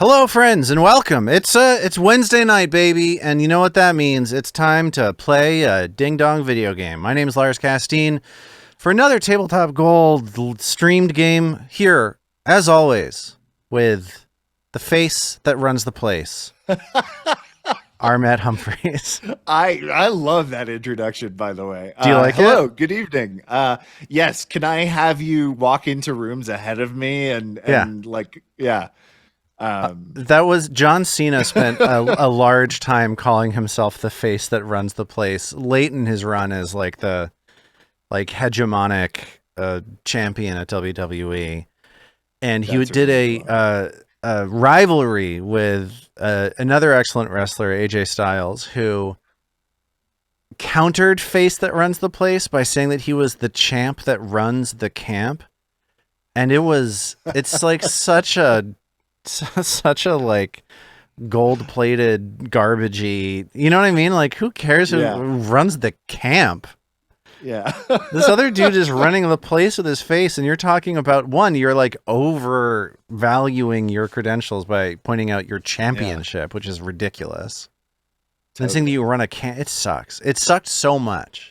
Hello, friends, and welcome. It's Wednesday night, baby, and you know what that means. It's time to play a ding-dong video game. My name is Lars Castine for another Tabletop Gold streamed game here, as always, with the face that runs the place, Armet Humphreys. I love that introduction, by the way. Do you like hello, it? good evening. Yes, can I have you walk into rooms ahead of me and Yeah. That was John Cena spent a large time calling himself the face that runs the place late in his run as the hegemonic champion at WWE, and he did a rivalry with another excellent wrestler, AJ Styles, who countered face that runs the place by saying that he was the champ that runs the camp, and it's like such a gold-plated garbagey, you know what I mean? Like, who cares who runs the camp? Yeah. This other dude is running the place with his face, and you're talking about, one, you're like overvaluing your credentials by pointing out your championship, which is ridiculous. Totally. And saying that you run a camp, it sucks. It sucked so much.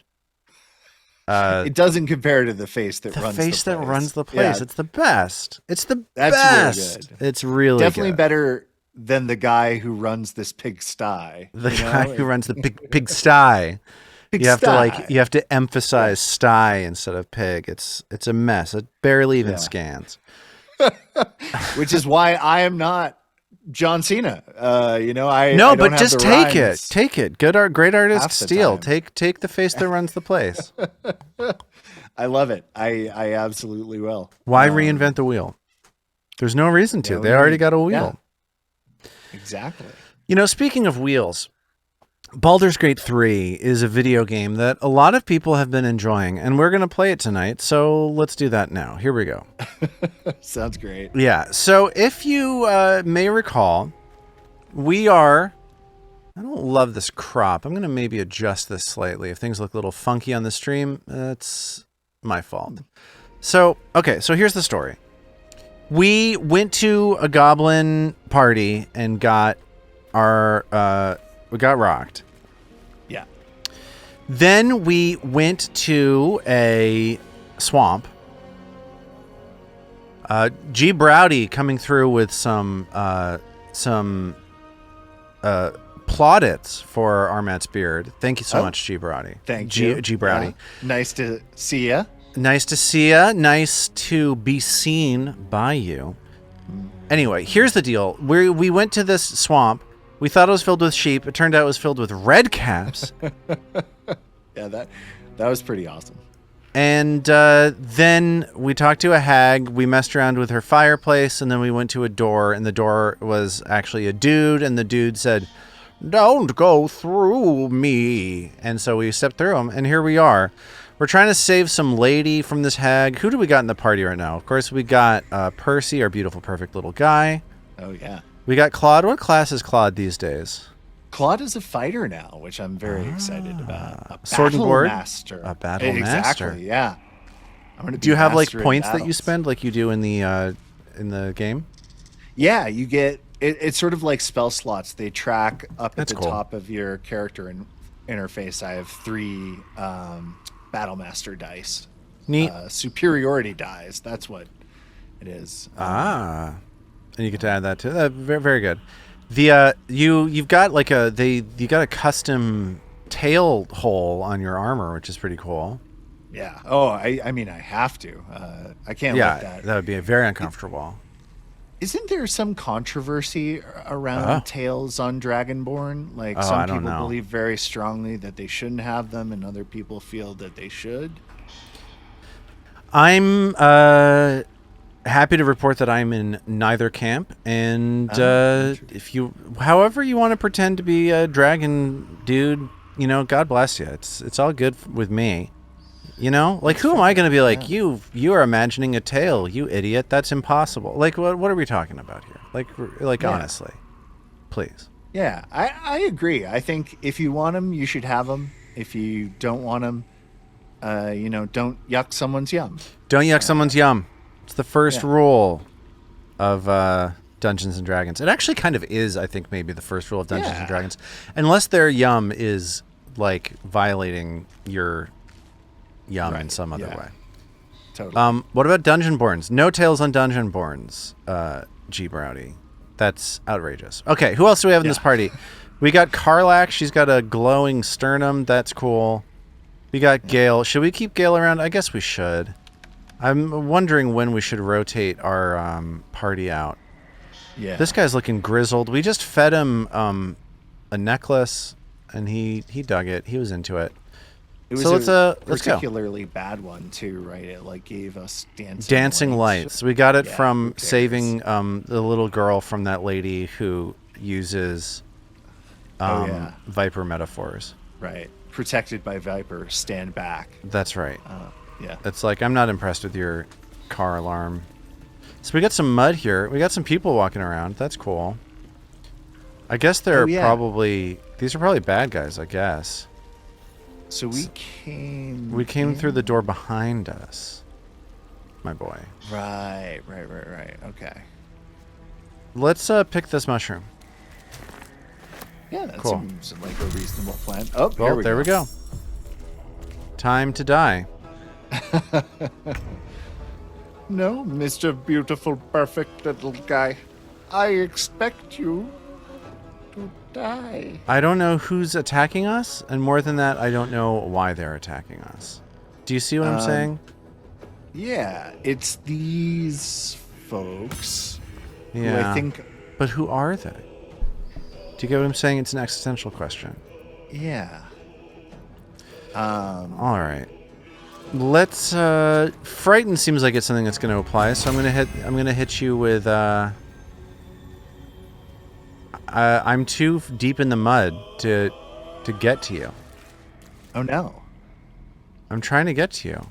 It doesn't compare to the face that runs the place. The face that runs the place. Yeah. It's the best. It's the That's best. Really good. It's really definitely good. Better than the guy who runs this pigsty. The guy who runs the pigsty. You have to emphasize sty instead of pig. It's a mess. It barely even scans. Which is why I am not John Cena. But just take it. Take it. Great artist steal. Take the face that runs the place. I love it. I absolutely will. Why reinvent the wheel? There's no reason to. They already got a wheel. Yeah. Exactly. Speaking of wheels, Baldur's Gate 3 is a video game that a lot of people have been enjoying, and we're going to play it tonight, so let's do that now. Here we go. Sounds great. Yeah, so if you may recall, I don't love this crop. I'm going to maybe adjust this slightly. If things look a little funky on the stream, that's my fault. So here's the story. We went to a goblin party and got we got rocked. Yeah. Then we went to a swamp. G. Browdy coming through with some plaudits for Armat's beard. Thank you so much, G. Browdy. Thank you. G. Browdy. Yeah. Nice to see ya. Nice to see ya. Nice to be seen by you. Anyway, here's the deal. We went to this swamp. We thought it was filled with sheep. It turned out it was filled with red caps. Yeah, that was pretty awesome. And then we talked to a hag. We messed around with her fireplace, and then we went to a door, and the door was actually a dude, and the dude said, "Don't go through me." And so we stepped through him, and here we are. We're trying to save some lady from this hag. Who do we got in the party right now? Of course, we got Percy, our beautiful, perfect little guy. Oh, yeah. We got Claude. What class is Claude these days? Claude is a fighter now, which I'm very excited about. A Sword and board master. A battle master. Exactly. Yeah. Do you have points that you spend like you do in the game? Yeah, you get it's sort of like spell slots. They track up at the top of your character interface. I have 3 battle master dice. Neat. Superiority dice. That's what it is. And you get to add that too. Very, very good. The you've got you got a custom tail hole on your armor, which is pretty cool. Yeah. Oh, I mean, I have to. I can't let that. That would be very uncomfortable. Isn't there some controversy around tails on Dragonborn? Like some people believe very strongly that they shouldn't have them, and other people feel that they should. I'm happy to report that I'm in neither camp, and however you want to pretend to be a dragon dude, God bless you. It's all good with me. Who am I going to be like, you are imagining a tail, you idiot. That's impossible. Like, what are we talking about here? Honestly, please. Yeah, I agree. I think if you want them, you should have them. If you don't want them, don't yuck someone's yum. Don't yuck someone's yum. It's the first rule of Dungeons and Dragons. It actually kind of is, I think, maybe the first rule of Dungeons and Dragons. Unless their yum is, like, violating your yum in some other way. Totally. What about Dungeonborns? No tails on Dungeonborns, G. Browdy. That's outrageous. Okay, who else do we have in this party? We got Karlak. She's got a glowing sternum. That's cool. We got Gale. Should we keep Gale around? I guess we should. I'm wondering when we should rotate our party out. Yeah. This guy's looking grizzled. We just fed him a necklace, and he dug it. He was into it. It was a particularly bad one too, right? It like gave us dancing lights. We got it from saving the little girl from that lady who uses Viper metaphors. Right. Protected by Viper, stand back. That's right. Yeah. It's like, I'm not impressed with your car alarm. So we got some mud here. We got some people walking around. That's cool. I guess they're probably... These are probably bad guys, I guess. So we came... We came through the door behind us, my boy. Right. Okay. Let's pick this mushroom. Yeah, that seems like a reasonable plan. Oh, well, there we go. Time to die. No, Mr. Beautiful, perfect little guy. I expect you to die. I don't know who's attacking us, and more than that, I don't know why they're attacking us. Do you see what I'm saying? Yeah, it's these folks. Yeah. Who I think... But who are they? Do you get what I'm saying? It's an existential question. Yeah. All right. Let's frighten seems like it's something that's going to apply, so I'm going to hit you with I'm too deep in the mud to get to you. Oh no. I'm trying to get to you.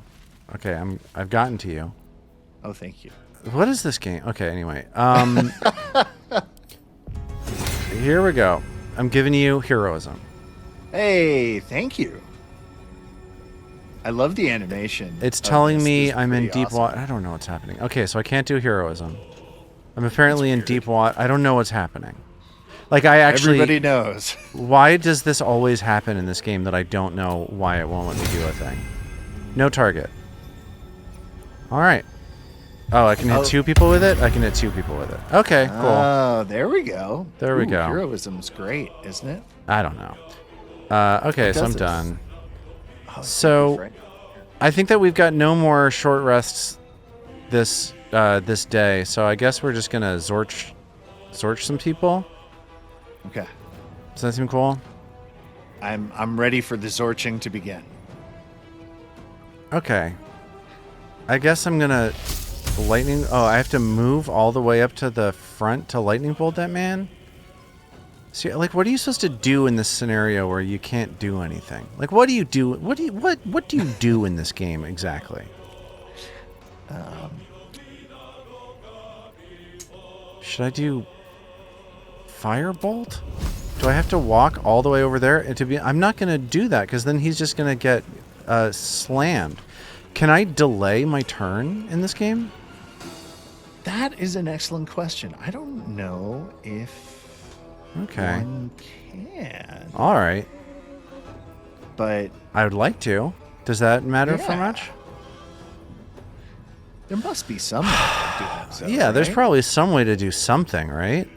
Okay, I've gotten to you. Oh, thank you. What is this game? Okay, anyway. Here we go. I'm giving you heroism. Hey, thank you. I love the animation. It's telling me I'm in deep water. I don't know what's happening. Okay, so I can't do heroism. I'm apparently in deep water. I don't know what's happening. Like, Everybody knows. Why does this always happen in this game that I don't know why it won't let me do a thing? No target. All right. Oh, I can hit two people with it? I can hit two people with it. Okay, cool. Oh, there we go. There we go. Heroism's great, isn't it? I don't know. Okay, so I'm done. Oh, so, I think that we've got no more short rests this day, so I guess we're just gonna Zorch some people. Okay. Does that seem cool? I'm ready for the Zorching to begin. Okay. I guess I'm gonna lightning... Oh, I have to move all the way up to the front to lightning bolt that man? See, like, what are you supposed to do in this scenario where you can't do anything? Like, what do you do? What do you do in this game exactly? Should I do firebolt? Do I have to walk all the way over there? And I'm not gonna do that because then he's just gonna get slammed. Can I delay my turn in this game? That is an excellent question. I don't know if one can. All right. But I would like to. Does that matter for much? There must be some way of doing so. Yeah, there's probably some way to do something, right?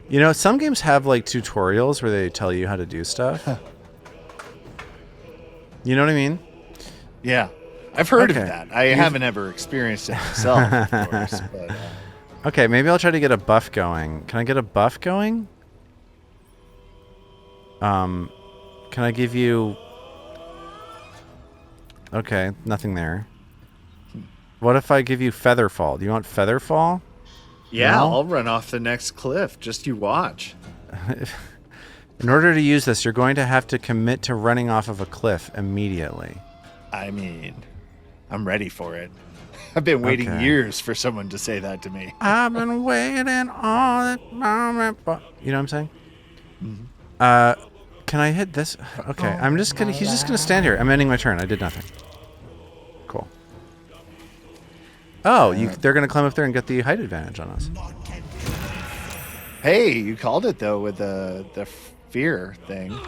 You know, some games have like tutorials where they tell you how to do stuff. You know what I mean? Yeah. I've heard of that. I haven't ever experienced it myself, of course. But, okay, maybe I'll try to get a buff going. Can I get a buff going? Can I give you... Okay, nothing there. What if I give you Featherfall? Do you want Featherfall? Yeah, no? I'll run off the next cliff. Just you watch. In order to use this, you're going to have to commit to running off of a cliff immediately. I mean, I'm ready for it. I've been waiting years for someone to say that to me. I've been waiting all that moment. You know what I'm saying? Mm-hmm. Can I hit this? Okay, he's just gonna stand here. I'm ending my turn. I did nothing. Cool. Oh, they're going to climb up there and get the height advantage on us. Hey, you called it though with the fear thing.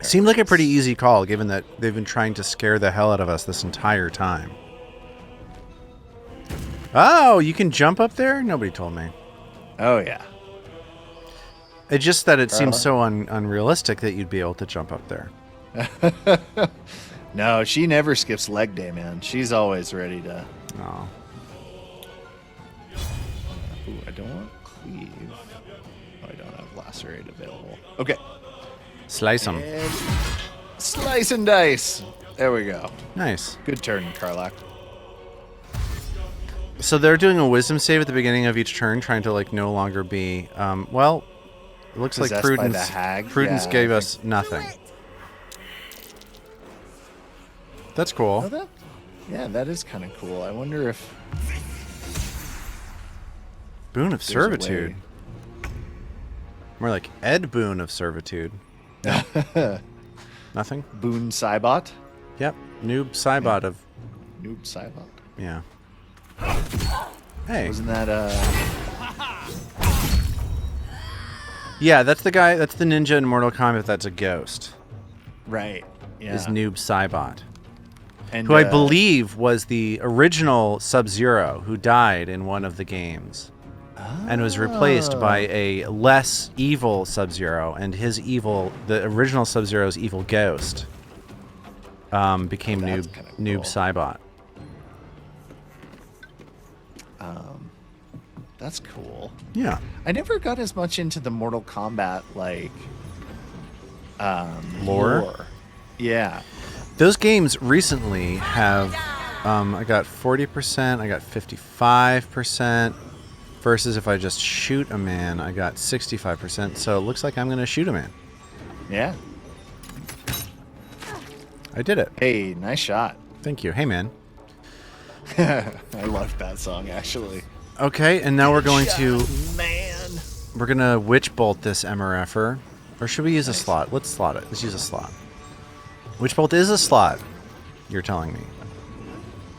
Seemed like a pretty easy call, given that they've been trying to scare the hell out of us this entire time. Oh, you can jump up there? Nobody told me. Oh, yeah. It's just that it seems so unrealistic that you'd be able to jump up there. No, she never skips leg day, man. She's always ready to... Oh. Ooh, I don't want cleave. Oh, I don't have lacerate available. Okay. Slice them. And slice and dice. There we go. Nice. Good turn, Karlak. So they're doing a wisdom save at the beginning of each turn, trying to like no longer be. Well, it looks Possessed like by Prudence. the hag? Prudence Yeah, gave us nothing. That's cool. Oh, that is kind of cool. I wonder if Boon of Servitude. More like Ed Boon of Servitude. Nothing? Boon Cybot? Yep. Noob Cybot of... Noob Cybot? Yeah. Hey. Wasn't that, Yeah, that's the guy, that's the ninja in Mortal Kombat that's a ghost. Right. Yeah. Is Noob Cybot. And, who I believe was the original Sub-Zero who died in one of the games. And was replaced by a less evil Sub-Zero, and his evil, the original Sub-Zero's evil ghost, became Noob Cybot. That's cool. Yeah. I never got as much into the Mortal Kombat, like, lore. Yeah. Those games recently have, I got 40%, I got 55%. Versus if I just shoot a man, I got 65%. So it looks like I'm going to shoot a man. Yeah. I did it. Hey, nice shot. Thank you. Hey, man. I love that song, actually. Okay, and now we're going to... Man. We're going to witch bolt this MRFer. Or should we use a slot? Let's slot it. Let's use a slot. Witch bolt is a slot, you're telling me.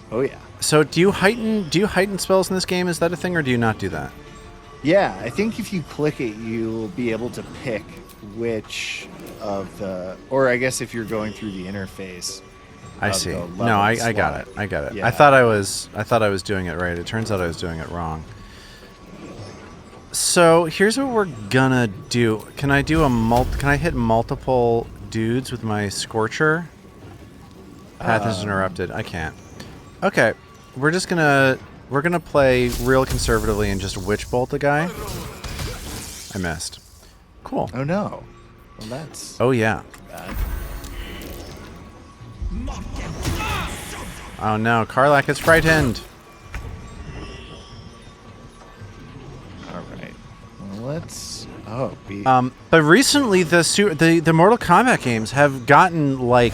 Oh, yeah. So do you heighten spells in this game? Is that a thing, or do you not do that? Yeah, I think if you click it, you'll be able to pick which of the, or I guess if you're going through the interface. I see. No, I got it. I got it. Yeah. I thought I was doing it right. It turns out I was doing it wrong. So here's what we're gonna do. Can I do Can I hit multiple dudes with my Scorcher? Path is interrupted. I can't. Okay. We're gonna play real conservatively and just witch bolt the guy. I missed. Cool. Oh no. Well, that's. Oh yeah. Bad. Oh no, Karlak is frightened. All right. Well, let's. Oh. But recently the Mortal Kombat games have gotten like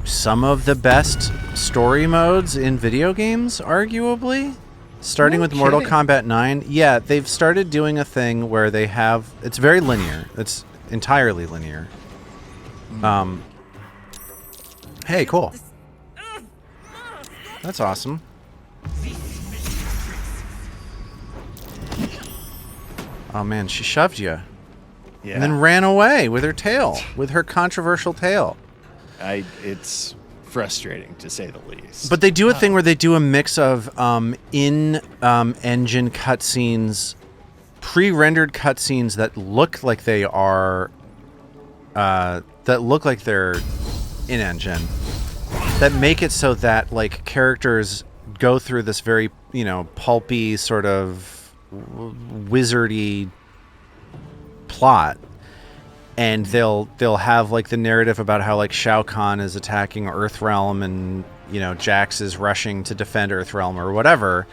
some of the best story modes in video games, arguably. Starting with Mortal Kombat 9. Yeah, they've started doing a thing where they have... It's very linear. It's entirely linear. Hey, cool. That's awesome. Oh, man, she shoved you. Yeah. And then ran away with her tail. With her controversial tail. It's frustrating, to say the least. But they do a thing where they do a mix of in-engine cutscenes, pre-rendered cutscenes that look like they are, they're in-engine, that make it so that like characters go through this very, pulpy sort of wizardy plot. And they'll have like the narrative about how like Shao Kahn is attacking Earthrealm and Jax is rushing to defend Earthrealm or whatever,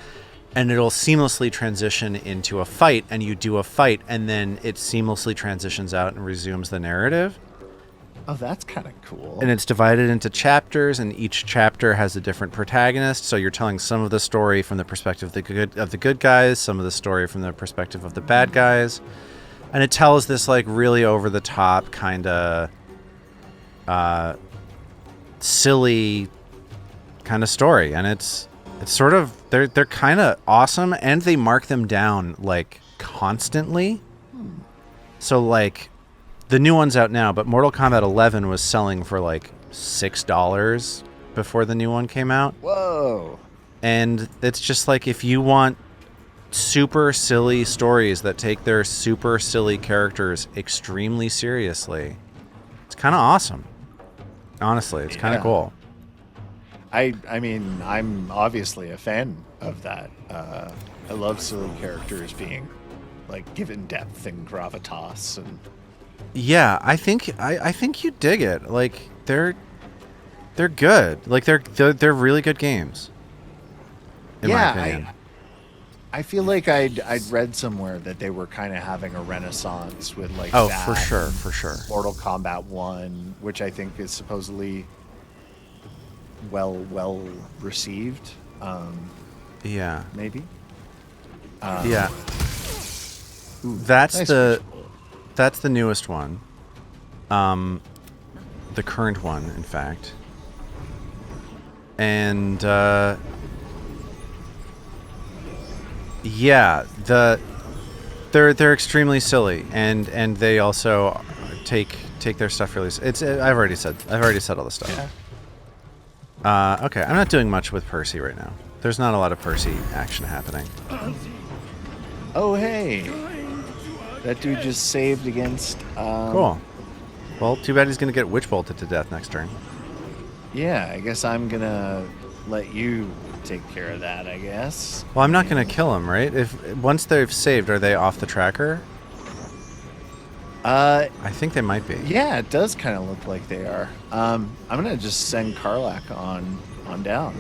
and it'll seamlessly transition into a fight, and you do a fight, and then it seamlessly transitions out and resumes the narrative. Oh, that's kind of cool. And it's divided into chapters, and each chapter has a different protagonist. So you're telling some of the story from the perspective of the good guys, some of the story from the perspective of the bad guys. And it tells this like really over the top kind of silly kind of story, and it's sort of they're kind of awesome, and they mark them down like constantly. So like the new one's out now, but Mortal Kombat 11 was selling for like $6 before the new one came out. Whoa. And it's just like, if you want super silly stories that take their super silly characters extremely seriously, it's kind of awesome. Honestly, it's kind of cool. I mean, I'm obviously a fan of that. I love silly characters being like given depth and gravitas, and yeah, I think you dig it. Like they're good. Like they're really good games. In my opinion. I feel like I'd read somewhere that they were kind of having a renaissance with like that for sure. Mortal Kombat 1, which I think is supposedly well received. Yeah. Maybe. Yeah. Ooh, that's nice the newest one. The current one, in fact. And yeah, they're extremely silly, and they also take their stuff really. I've already said all the stuff. Yeah. Okay, I'm not doing much with Percy right now. There's not a lot of Percy action happening. Oh hey, that dude just saved against. Cool. Well, too bad he's gonna get witch bolted to death next turn. Yeah, I guess I'm gonna let you take care of that, I guess. Well, I'm not gonna kill him, right? If once they've saved, are they off the tracker? I think they might be. Yeah, it does kind of look like they are. I'm gonna just send Karlak on down.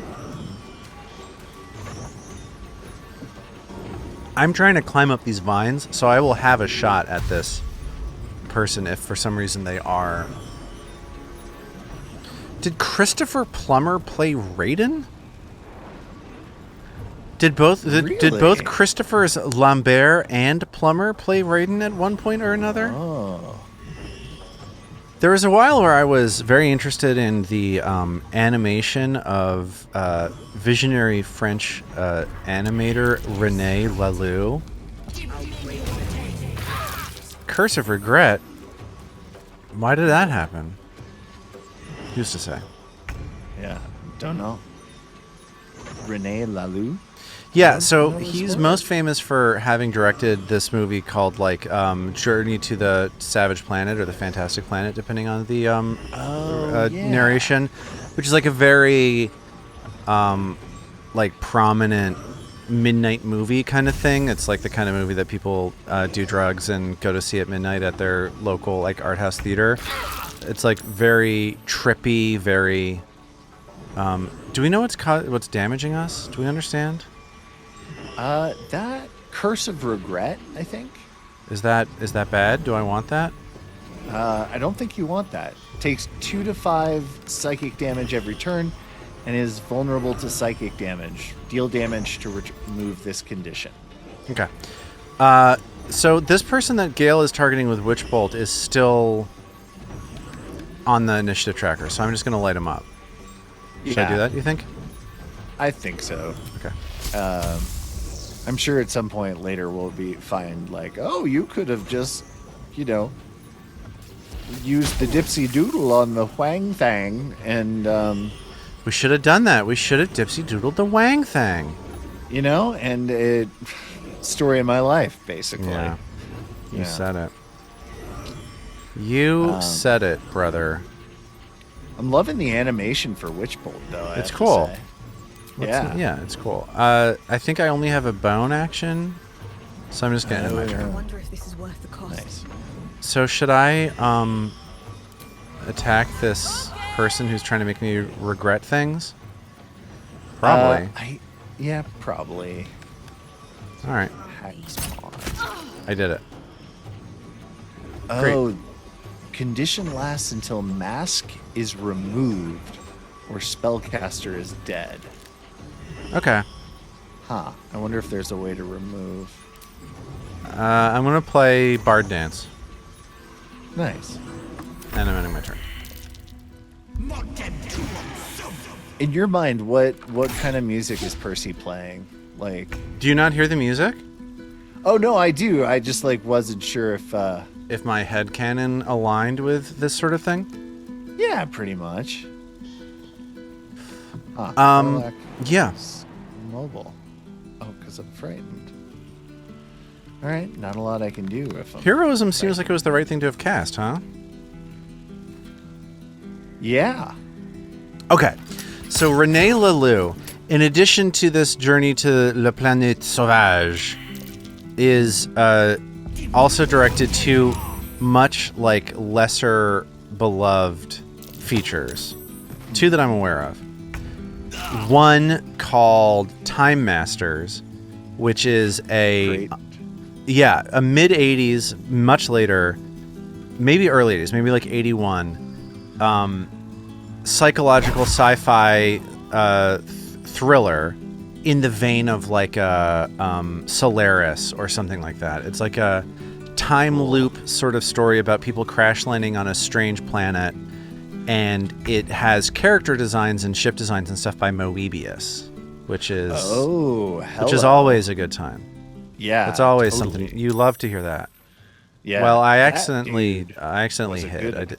I'm trying to climb up these vines, so I will have a shot at this person if for some reason they are. Did Christopher Plummer play Raiden? Did both Christophers Lambert and Plummer play Raiden at one point or another? Oh. There was a while where I was very interested in the animation of visionary French animator René Laloux. Curse of Regret? Why did that happen? Who's to say? Yeah, don't know. René Laloux? Yeah, so he's most famous for having directed this movie called like Journey to the Savage Planet or the Fantastic Planet, depending on the narration, which is like a very like prominent midnight movie kind of thing. It's like the kind of movie that people do drugs and go to see at midnight at their local like art house theater. It's like very trippy, very. Do we know what's damaging us? Do we understand? That Curse of Regret, I think. Is that bad? Do I want that? I don't think you want that. Takes 2 to 5 psychic damage every turn, and is vulnerable to psychic damage. Deal damage to remove this condition. Okay. So this person that Gale is targeting with Witch Bolt is still on the initiative tracker, so I'm just going to light him up. Should I do that, you think? I think so. Okay. I'm sure at some point later we'll find like, oh, you could have just, used the Dipsy Doodle on the Wang Thang, and we should have done that. We should have Dipsy Doodled the Wang Thang. And it story of my life, basically. Yeah. You said it. You said it, brother. I'm loving the animation for Witch Bolt, though. It's cool. Yeah, it's cool. I think I only have a bone action, so I'm just gonna end my turn. I wonder if this is worth the cost. Nice. So should I attack this person who's trying to make me regret things? Probably. Probably. All right. I did it. Oh, condition lasts until mask is removed or spellcaster is dead. Okay. Huh. I wonder if there's a way to remove. I'm gonna play Bard Dance. Nice. And I'm ending my turn. In your mind, what kind of music is Percy playing? Like, do you not hear the music? Oh no, I do. I just like wasn't sure if my headcanon aligned with this sort of thing. Yeah, pretty much. Yeah. Mobile. Oh, because I'm frightened. All right, not a lot I can do if I'm Heroism seems like it was the right thing to have cast, huh? Yeah. Okay, so René Laloux, in addition to this journey to La Planète Sauvage, is also directed two much like lesser beloved features. Two that I'm aware of. One called Time Masters, which is a mid 80s, much later, maybe early 80s, maybe like 81, psychological sci-fi thriller in the vein of like a Solaris or something like that. It's like a time loop sort of story about people crash landing on a strange planet, and it has character designs and ship designs and stuff by Moebius, which is always a good time. Yeah, it's always something you love to hear that. Yeah. Well, I accidentally hit.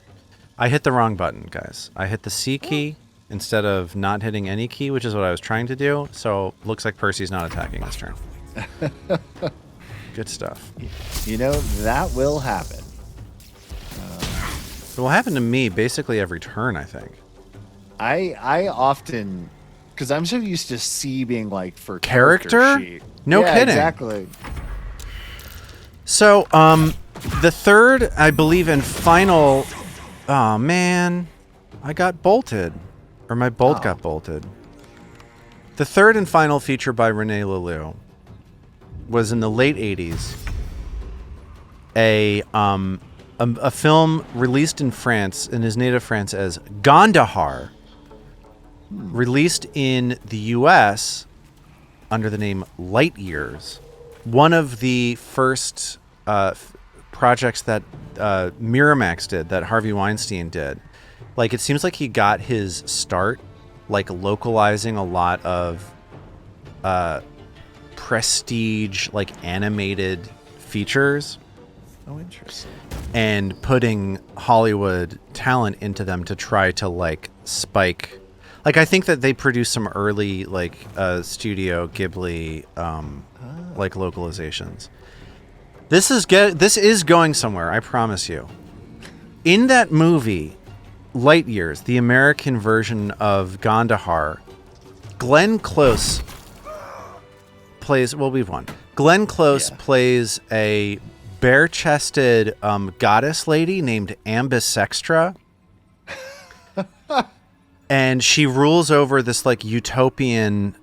I hit the wrong button, guys. I hit the C key instead of not hitting any key, which is what I was trying to do. So looks like Percy's not attacking this turn. Good stuff. You know, that will happen. It will happen to me basically every turn, I think. I often, because I'm so used to C being like for character sheet. No kidding. Exactly. So, the third, I believe, and final. Oh man, I got bolted, or my bolt got bolted. The third and final feature by René Laloux was in the late '80s. A film released in France, in his native France, as Gondahar, released in the U.S. under the name Light Years. One of the first projects that Miramax did, that Harvey Weinstein did. Like, it seems like he got his start, like, localizing a lot of prestige, like, animated features. Oh, interesting. And putting Hollywood talent into them to try to, like, spike. Like, I think that they produced some early, like, Studio Ghibli, like, localizations. This is going somewhere, I promise you. In that movie, Light Years, the American version of Gondahar, Glenn Close plays... Well, we've won. Glenn Close plays a bare-chested goddess lady named Ambisextra. And she rules over this, like, utopian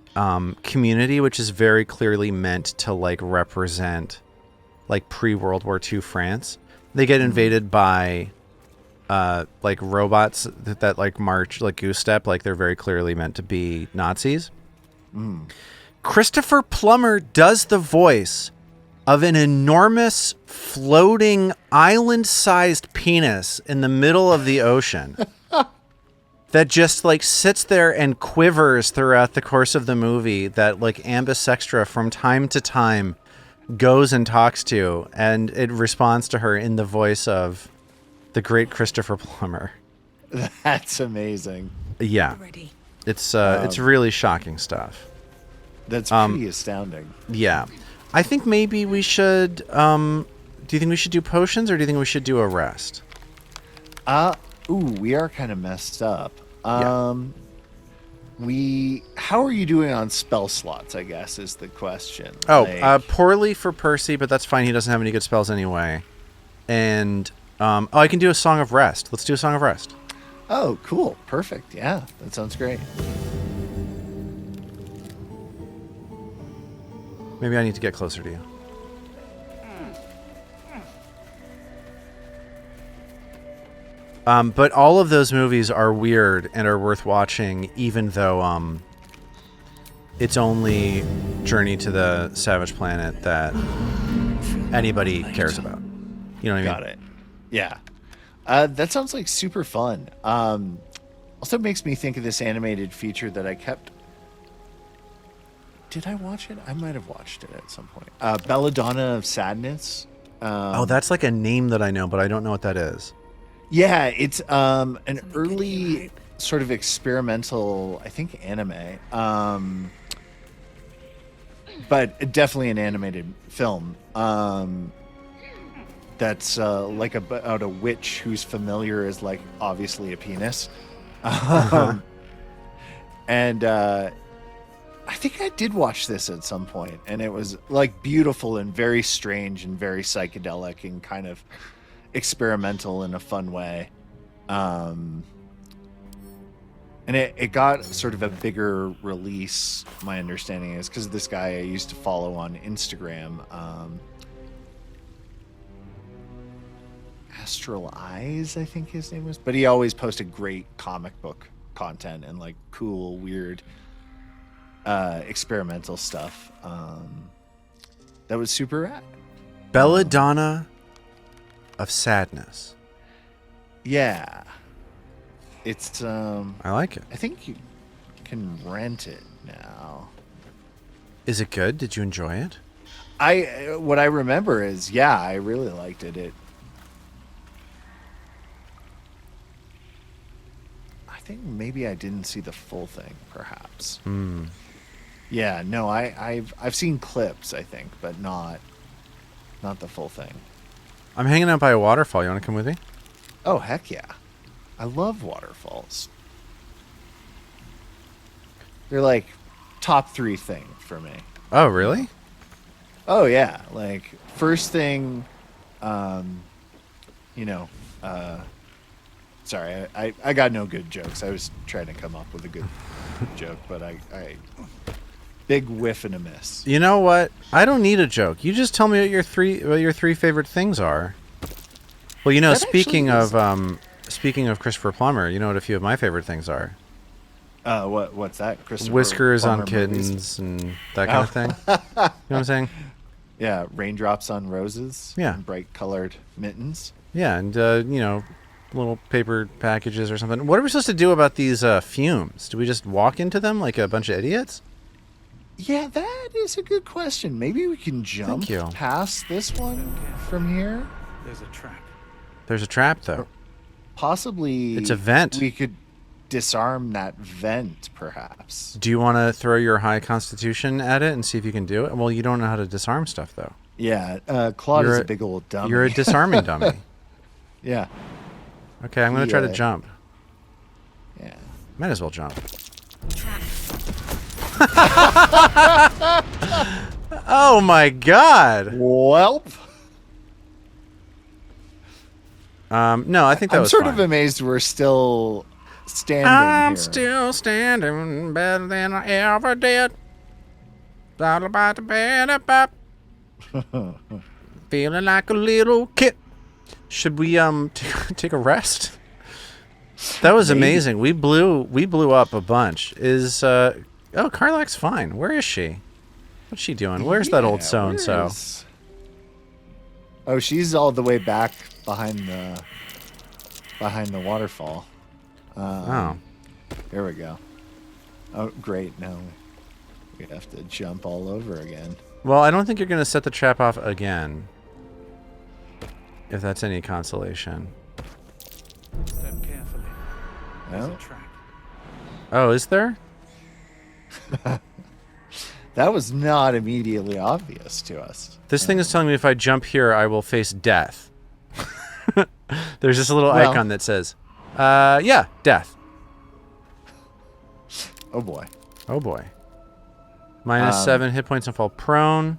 community, which is very clearly meant to, like, represent, like, pre-World War II France. They get invaded by, like, robots that like, march, like, goose step. Like, they're very clearly meant to be Nazis. Christopher Plummer does the voice of an enormous, floating, island-sized penis in the middle of the ocean. That just, like, sits there and quivers throughout the course of the movie, that, like, Ambisextra from time to time goes and talks to, and it responds to her in the voice of the great Christopher Plummer. That's amazing. Yeah. It's really shocking stuff. That's pretty astounding. Yeah. I think maybe we should, do you think we should do potions, or do you think we should do a rest? We are kind of messed up. Yeah. How are you doing on spell slots, I guess, is the question. Poorly for Percy, but that's fine. He doesn't have any good spells anyway. And, I can do a Song of Rest. Let's do a Song of Rest. Oh, cool. Perfect. Yeah, that sounds great. Maybe I need to get closer to you. But all of those movies are weird and are worth watching, even though it's only Journey to the Savage Planet that anybody cares about. You know what I mean? Got it. Yeah. That sounds like super fun. Also makes me think of this animated feature that I kept. Did I watch it? I might have watched it at some point. Belladonna of Sadness. Oh, that's like a name that I know, but I don't know what that is. Yeah, it's an early sort of experimental, I think, anime. But definitely an animated film. That's like about a witch whose familiar is like obviously a penis. And I think I did watch this at some point, and it was like beautiful and very strange and very psychedelic and kind of experimental in a fun way. And it got sort of a bigger release, my understanding is, because this guy I used to follow on Instagram, Astral Eyes, I think his name was. But he always posted great comic book content and like cool, weird, experimental stuff. That was super rad. Belladonna of Sadness. Yeah. It's I like it. I think you can rent it now. Is it good? Did you enjoy it? What I remember is, yeah, I really liked it. I think maybe I didn't see the full thing, perhaps. Yeah, no, I've seen clips, I think, but not the full thing. I'm hanging out by a waterfall. You want to come with me? Oh, heck yeah. I love waterfalls. They're like top 3 thing for me. Oh, really? Oh, yeah. Like, first thing, sorry, I got no good jokes. I was trying to come up with a good joke, but I big whiff and a miss. You know what? I don't need a joke. You just tell me what your three favorite things are. Well, you know, speaking of Christopher Plummer, you know what a few of my favorite things are? What's that? Christopher Whiskers Plummer on kittens movies? and that kind of thing. You know what I'm saying? Yeah, raindrops on roses. Yeah. And bright colored mittens. Yeah, and little paper packages or something. What are we supposed to do about these fumes? Do we just walk into them like a bunch of idiots? Yeah, that is a good question. Maybe we can jump past this one from here. There's a trap. There's a trap, though. Possibly. It's a vent. We could disarm that vent, perhaps. Do you want to throw your high constitution at it and see if you can do it? Well, you don't know how to disarm stuff, though. Yeah, Claude is a big old dummy. You're a disarming dummy. Yeah. Okay, I'm going to try to jump. Yeah. Might as well jump. Oh, my God. Welp. No, I think that was I'm sort fine. of amazed we're still standing I'm here. still standing better than I ever did. All about the bed up. Feeling like a little kid. Should we take a rest? That was amazing. We blew up a bunch. Carlack's fine. Where is she? What's she doing? Where's that old so-and-so? Oh, she's all the way back behind the waterfall. Here we go. Oh, great. Now we have to jump all over again. Well, I don't think you're going to set the trap off again. If that's any consolation. Step carefully. There's a trap. Oh, is there? That was not immediately obvious to us. This thing is telling me if I jump here, I will face death. There's this little icon that says, death. Oh, boy. Oh, boy. -7 hit points and fall prone.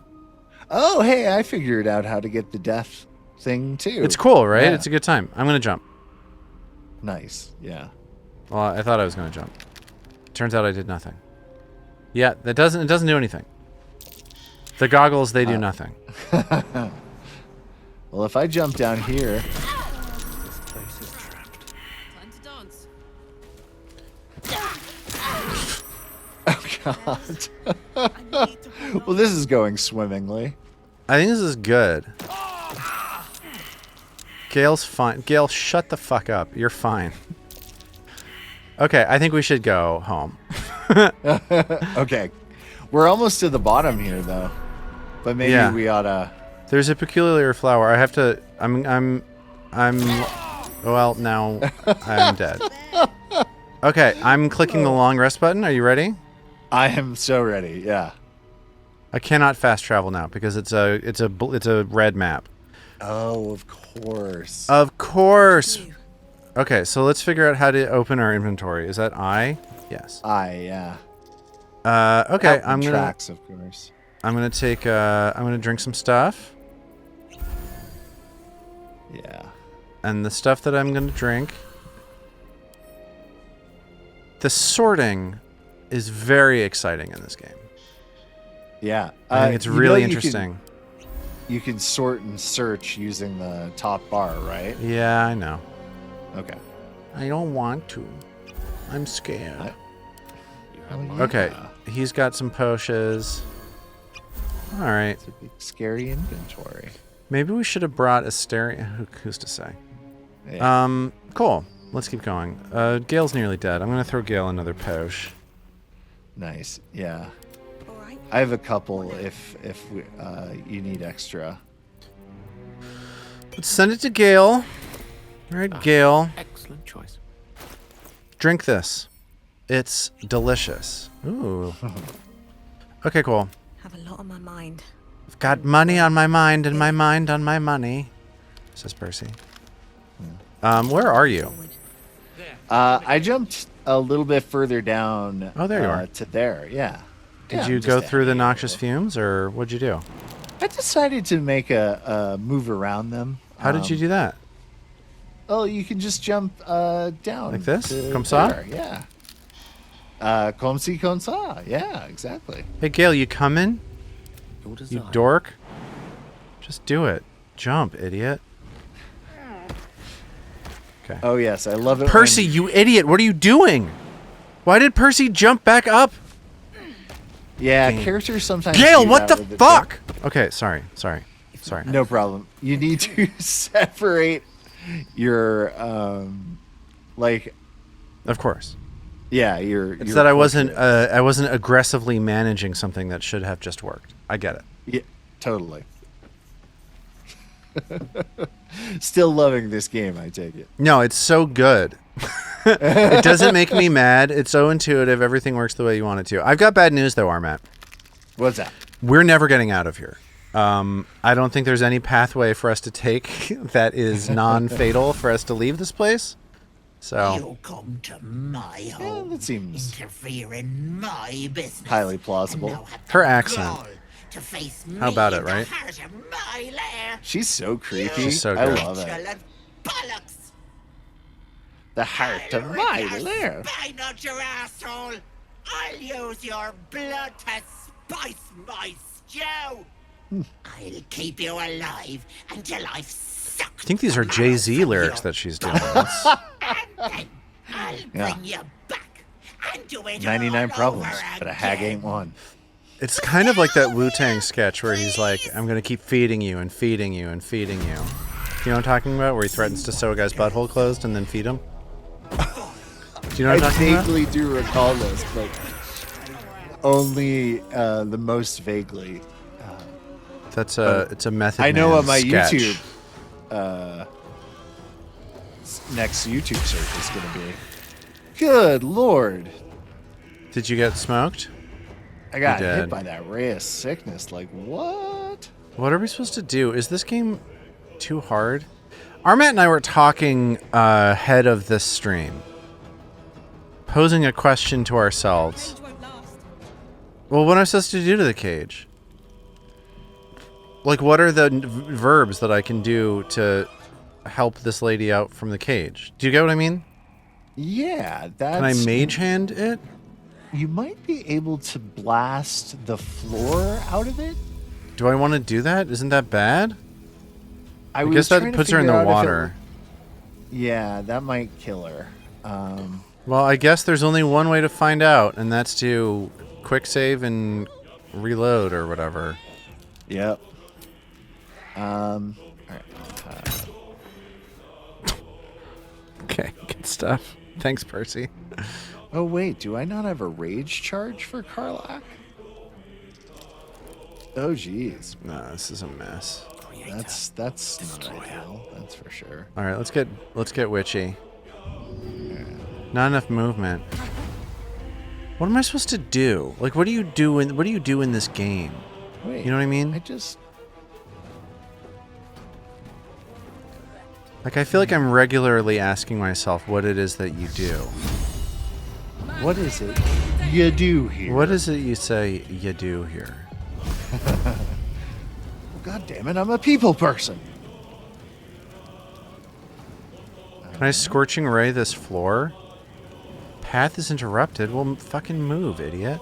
Oh, hey, I figured out how to get the death thing, too. It's cool, right? Yeah. It's a good time. I'm going to jump. Nice, yeah. Well, I thought I was going to jump. Turns out I did nothing. Yeah, it doesn't do anything. The goggles, they do nothing. Well, if I jump down here... This place is trapped. Time to dance. Oh, God. Well, this is going swimmingly. I think this is good. Gail's fine. Gail, shut the fuck up. You're fine. Okay, I think we should go home. Okay. We're almost to the bottom here, though. But maybe we oughta... There's a peculiar flower. I have to... Well, now I'm dead. Okay, I'm clicking the long rest button. Are you ready? I am so ready, yeah. I cannot fast travel now because it's a red map. Oh, of course. Of course. Okay, so let's figure out how to open our inventory. Is that I? Yes. Yeah. Okay, I'm gonna... Tracks, of course. I'm gonna take, I'm gonna drink some stuff. Yeah. And the stuff that I'm gonna drink... The sorting is very exciting in this game. Yeah. I think it's really interesting. You can sort and search using the top bar, right? Yeah, I know. Okay. I don't want to. I'm scared. Yeah. Okay, he's got some potions. All right. It's a big, scary inventory. Maybe we should have brought a stereo. Who's to say? Yeah. Cool. Let's keep going. Gale's nearly dead. I'm gonna throw Gale another potion. Nice. Yeah. I have a couple if you need extra. Let's send it to Gale. All right, Gale. Excellent choice. Drink this. It's delicious. Ooh. Okay, cool. Have a lot on my mind. I've got money on my mind and my mind on my money, says Percy. Where are you? I jumped a little bit further down. Oh, there you are. To there, yeah. Did you go through the noxious fumes, or what'd you do? I decided to make a move around them. How did you do that? Oh, you can just jump down. Like this? Comme ça? Yeah. Comme ci, comme ça. Yeah, exactly. Hey, Gale, you coming? Your You desire. dork. Just do it. Jump, idiot. Okay. Oh, yes. I love it. Percy, you idiot. What are you doing? Why did Percy jump back up? Yeah, Game. characters sometimes. Gale, do what that the with fuck? Okay, sorry. No problem. You need to separate your, like. Of course. Yeah, your. It's that I wasn't aggressively managing something that should have just worked. I get it. Yeah, totally. Still loving this game, I take it. No, it's so good. It doesn't make me mad. It's so intuitive. Everything works the way you want it to. I've got bad news, though, Armat. What's that? We're never getting out of here. I don't think there's any pathway for us to take that is non-fatal for us to leave this place. So You come to my home, that seems interfere in my business, highly plausible. and now have the Her accent. gall to face How me about it, in the right? heart of my lair. She's so creepy. She's so I good. love it. Petulant bollocks! The heart of I'll my rip your lair. spine out your asshole. I'll use your blood to spice my stew. I'll keep you alive until I've sucked. I think these are the Jay-Z marrow from lyrics your that she's doing. That's- And then I'll Yeah. bring you back and do it 99 all problems, over but a hag again. ain't one. It's kind of like that Wu-Tang sketch where he's like, I'm going to keep feeding you and feeding you and feeding you. You know what I'm talking about? Where he threatens to sew a guy's butthole closed and then feed him? Do you know what I'm I talking about? vaguely do recall this, but only the most vaguely. It's a method. I know Man what my sketch. YouTube next YouTube search is going to be. Good lord. Did you get smoked? I got You hit did. by that ray of sickness. Like, what? What are we supposed to do? Is this game too hard? Armat and I were talking ahead of this stream, posing a question to ourselves. Well, what am I supposed to do to the cage? Like, what are the verbs that I can do to help this lady out from the cage? Do you get what I mean? Yeah, that's. Can I mage hand it? You might be able to blast the floor out of it. Do I want to do that? Isn't that bad? I was guess that trying to puts her in figure the out if it- water. Yeah, that might kill her. Well, I guess there's only one way to find out, and that's to quick save and reload or whatever. Yep. All right. Okay, good stuff. Thanks, Percy. Oh wait, do I not have a rage charge for Karlach? Oh geez, No, this is a mess. that's not ideal. That's for sure. All right, let's get witchy. Not enough movement. What am I supposed to do? Like, what do you do in this game? Wait, You know what I mean? Like, I feel like I'm regularly asking myself what it is that you do. What is it you do here? What is it you say you do here? God damn it, I'm a people person. Can I scorching ray this floor? Path is interrupted. Well, fucking move, idiot.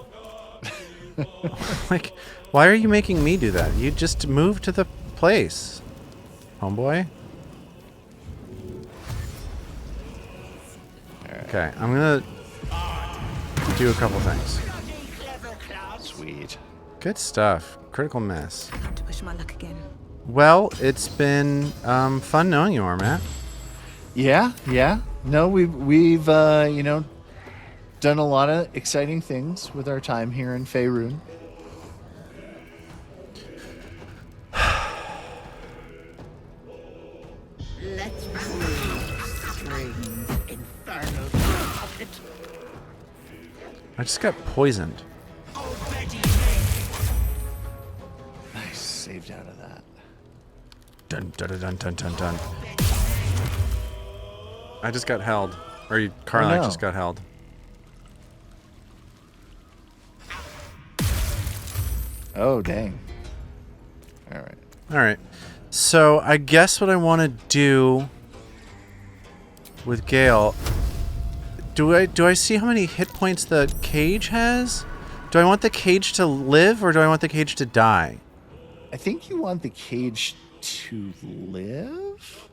Like, why are you making me do that? You just move to the place, homeboy. Okay, I'm gonna do a couple things. Sweet. Good stuff. Critical miss. I have to push my luck again. Well, it's been fun knowing you, Armat. Yeah. No, we've done a lot of exciting things with our time here in Faerun. Let's pull strings, infernal puppet. I just got poisoned. Nice, saved out of that. Dun dun dun dun dun dun. I just got held. Or Karlach no. just got held. Oh dang. All right. Alright. So I guess what I want to do with Gale. Do I see how many hit points the cage has? Do I want the cage to live or do I want the cage to die? I think you want the cage to live?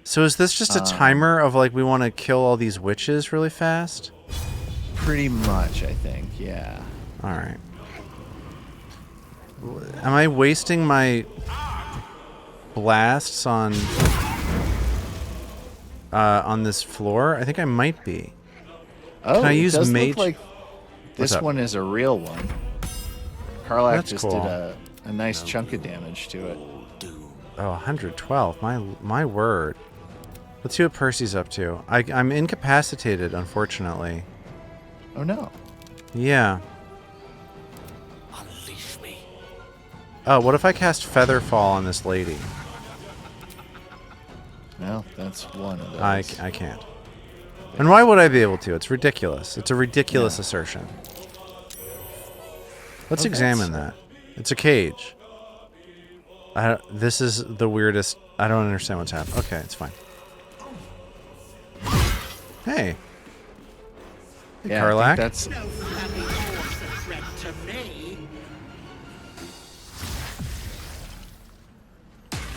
So is this just a timer of like we want to kill all these witches really fast? Pretty much, I think, yeah. Alright. Am I wasting my blasts on this floor? I think I might be. Oh, Can I use it does mage? look like this up? one is a real one. Karlach That's just cool. did a nice chunk of damage to it. Oh, 112. My word. Let's see what Percy's up to. I'm incapacitated, unfortunately. Oh no. Yeah. Unleash me. Oh, what if I cast Featherfall on this lady? No, that's one of those. I can't. And why would I be able to? It's ridiculous. It's a ridiculous assertion. Let's Okay, examine that. It's a cage. This is the weirdest. I don't understand what's happening. Okay, it's fine. Hey. Hey, Yeah, Karlach. I think that's No flaming horse a threat to me.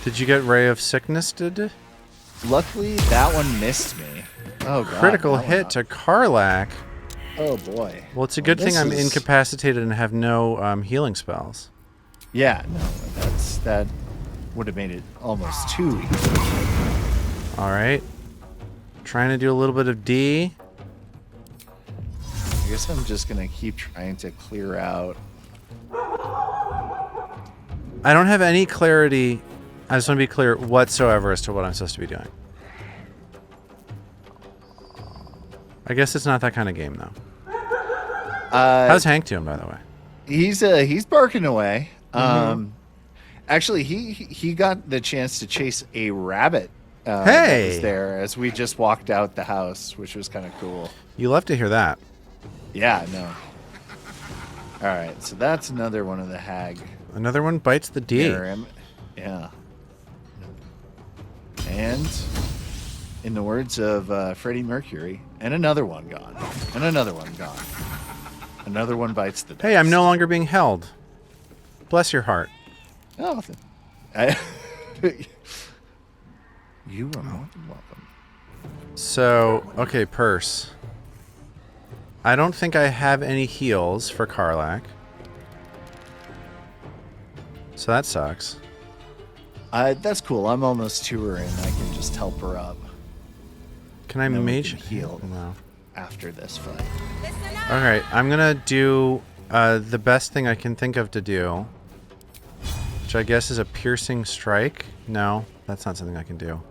Did you get Ray of Sickness, did? luckily that one missed me. Oh god. Critical that one hit to Karlach. Oh boy. Well, it's a good thing this I'm is- incapacitated and have no healing spells. Yeah, no, that would have made it almost too easy. All right. Trying to do a little bit of D. I guess I'm just gonna keep trying to clear out. I don't have any clarity. I just want to be clear whatsoever as to what I'm supposed to be doing. I guess it's not that kind of game, though. How's Hank doing, by the way? He's barking away. Actually, he got the chance to chase a rabbit. That Hey! was there as we just walked out the house, which was kind of cool. You love to hear that. Yeah, no. All right, so that's another one of the hag. Another one bites the D. near him. Yeah. And in the words of Freddie Mercury, and another one gone, and another one gone. Another one bites the dust. Hey, I'm no longer being held. Bless your heart. Oh, you are more than welcome. So, okay, purse. I don't think I have any heals for Karlach. So that sucks. That's cool. I'm almost to her, and I can just help her up. Can I And then we mage can heal No. after this fight. All right, I'm gonna do the best thing I can think of to do, which I guess is a piercing strike. No, that's not something I can do.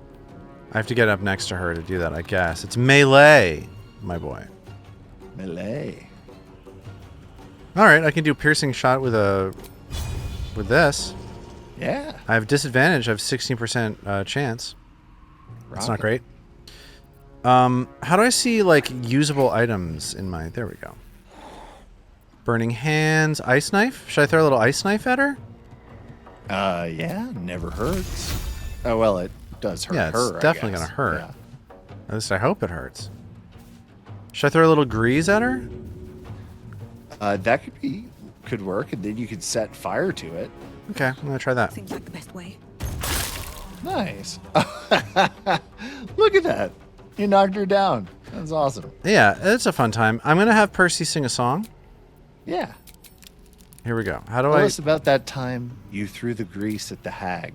I have to get up next to her to do that, I guess. It's melee, my boy. Melee. All right, I can do a piercing shot with this. Yeah. I have disadvantage. I have 16% chance. That's not great. How do I see, like, usable items in my... There we go. Burning hands. Ice knife? Should I throw a little ice knife at her? Yeah, never hurts. Oh, well, it does hurt Yeah, it's her, definitely I guess. gonna hurt. Yeah. At least I hope it hurts. Should I throw a little grease at her? That could work, and then you could set fire to it. Okay, I'm gonna try that. Seems like the best way. Nice. Look at that. You knocked her down. That's awesome. Yeah, it's a fun time. I'm gonna have Percy sing a song. Yeah. Here we go. How do Tell I... us about that time you threw the grease at the hag.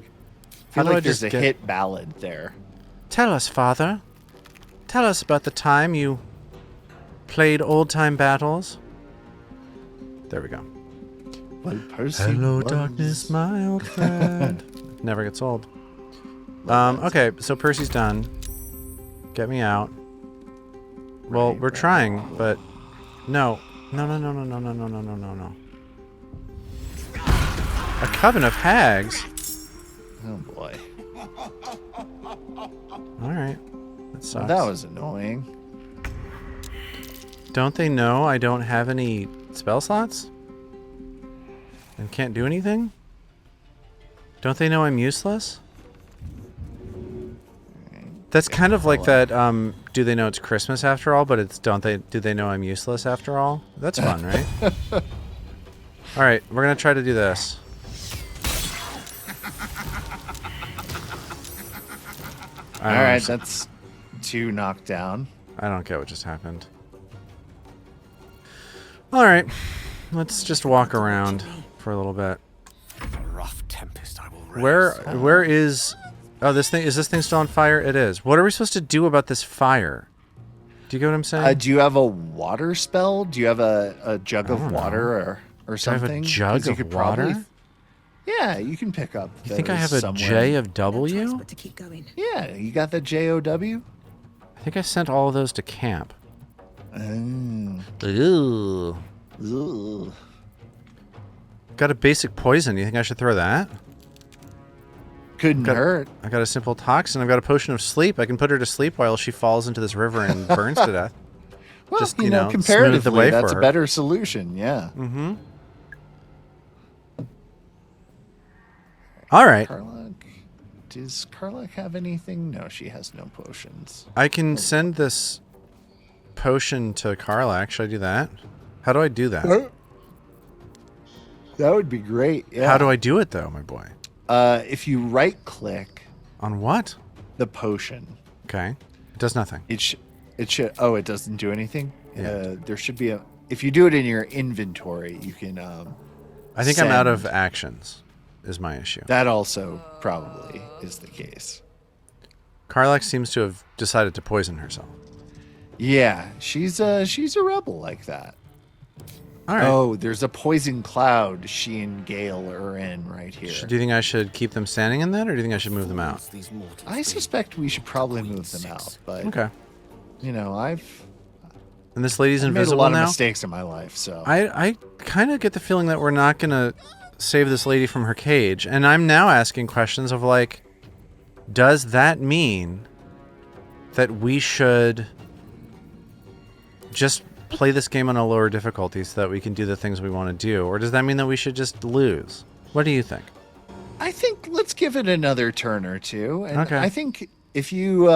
How I feel do I like there's just a get- hit ballad there. Tell us, Father. Tell us about the time you played old-time battles. There we go. Well, Percy Hello, was- darkness, my old friend. Never gets old. Okay, so Percy's done. Get me out. Well, we're trying, but no. No. A coven of hags? Oh boy. Alright. That sucks. That was annoying. Don't they know I don't have any spell slots? And can't do anything? Don't they know I'm useless? That's kind of like that, do they know it's Christmas after all, but it's do they know I'm useless after all? That's fun, right? Alright, we're gonna try to do this. Alright, that's 2 knocked down. I don't get what just happened. Alright, let's just walk around for a little bit. Rough tempest I will raise. Where is... Oh, is this thing still on fire? It is. What are we supposed to do about this fire? Do you get what I'm saying? Do you have a water spell? Do you have a jug of water or Do I have something? a jug 'Cause you of could water? probably- Yeah, you can pick up. You think I those have a somewhere. J of No choice W? but to keep going. Yeah, you got the JOW? I think I sent all of those to camp. Mm. Ew. Ugh. Got a basic poison. You think I should throw that? Couldn't hurt. I got a simple toxin. I've got a potion of sleep. I can put her to sleep while she falls into this river and burns to death. Well, Just, you you know, know, smooth the comparatively, way that's for a her. better solution. Yeah. Mm-hmm. All right. Carlock, does Carlock have anything? No, she has no potions. I can send this potion to Carlac. Should I do that? How do I do that? That would be great. Yeah. How do I do it, though, my boy? If you right click On what? the potion, Okay. It does nothing. it should. Oh, it doesn't do anything. Yeah. There should be a. If you do it in your inventory, you can. I think I'm out of send. actions, is my issue. That also probably is the case. Carlac seems to have decided to poison herself. Yeah, she's a rebel like that. All right. Oh, there's a poison cloud she and Gale are in right here. Do you think I should keep them standing in that, or do you think I should move them out? These mortals I suspect we should probably move them out, but Okay. you know, I've And this lady's made a invisible lot now? of mistakes in my life, so I kind of get the feeling that we're not going to save this lady from her cage. And I'm now asking questions of, like, does that mean that we should just play this game on a lower difficulty so that we can do the things we want to do? Or does that mean that we should just lose? What do you think? I think let's give it another turn or two. And Okay. I think if you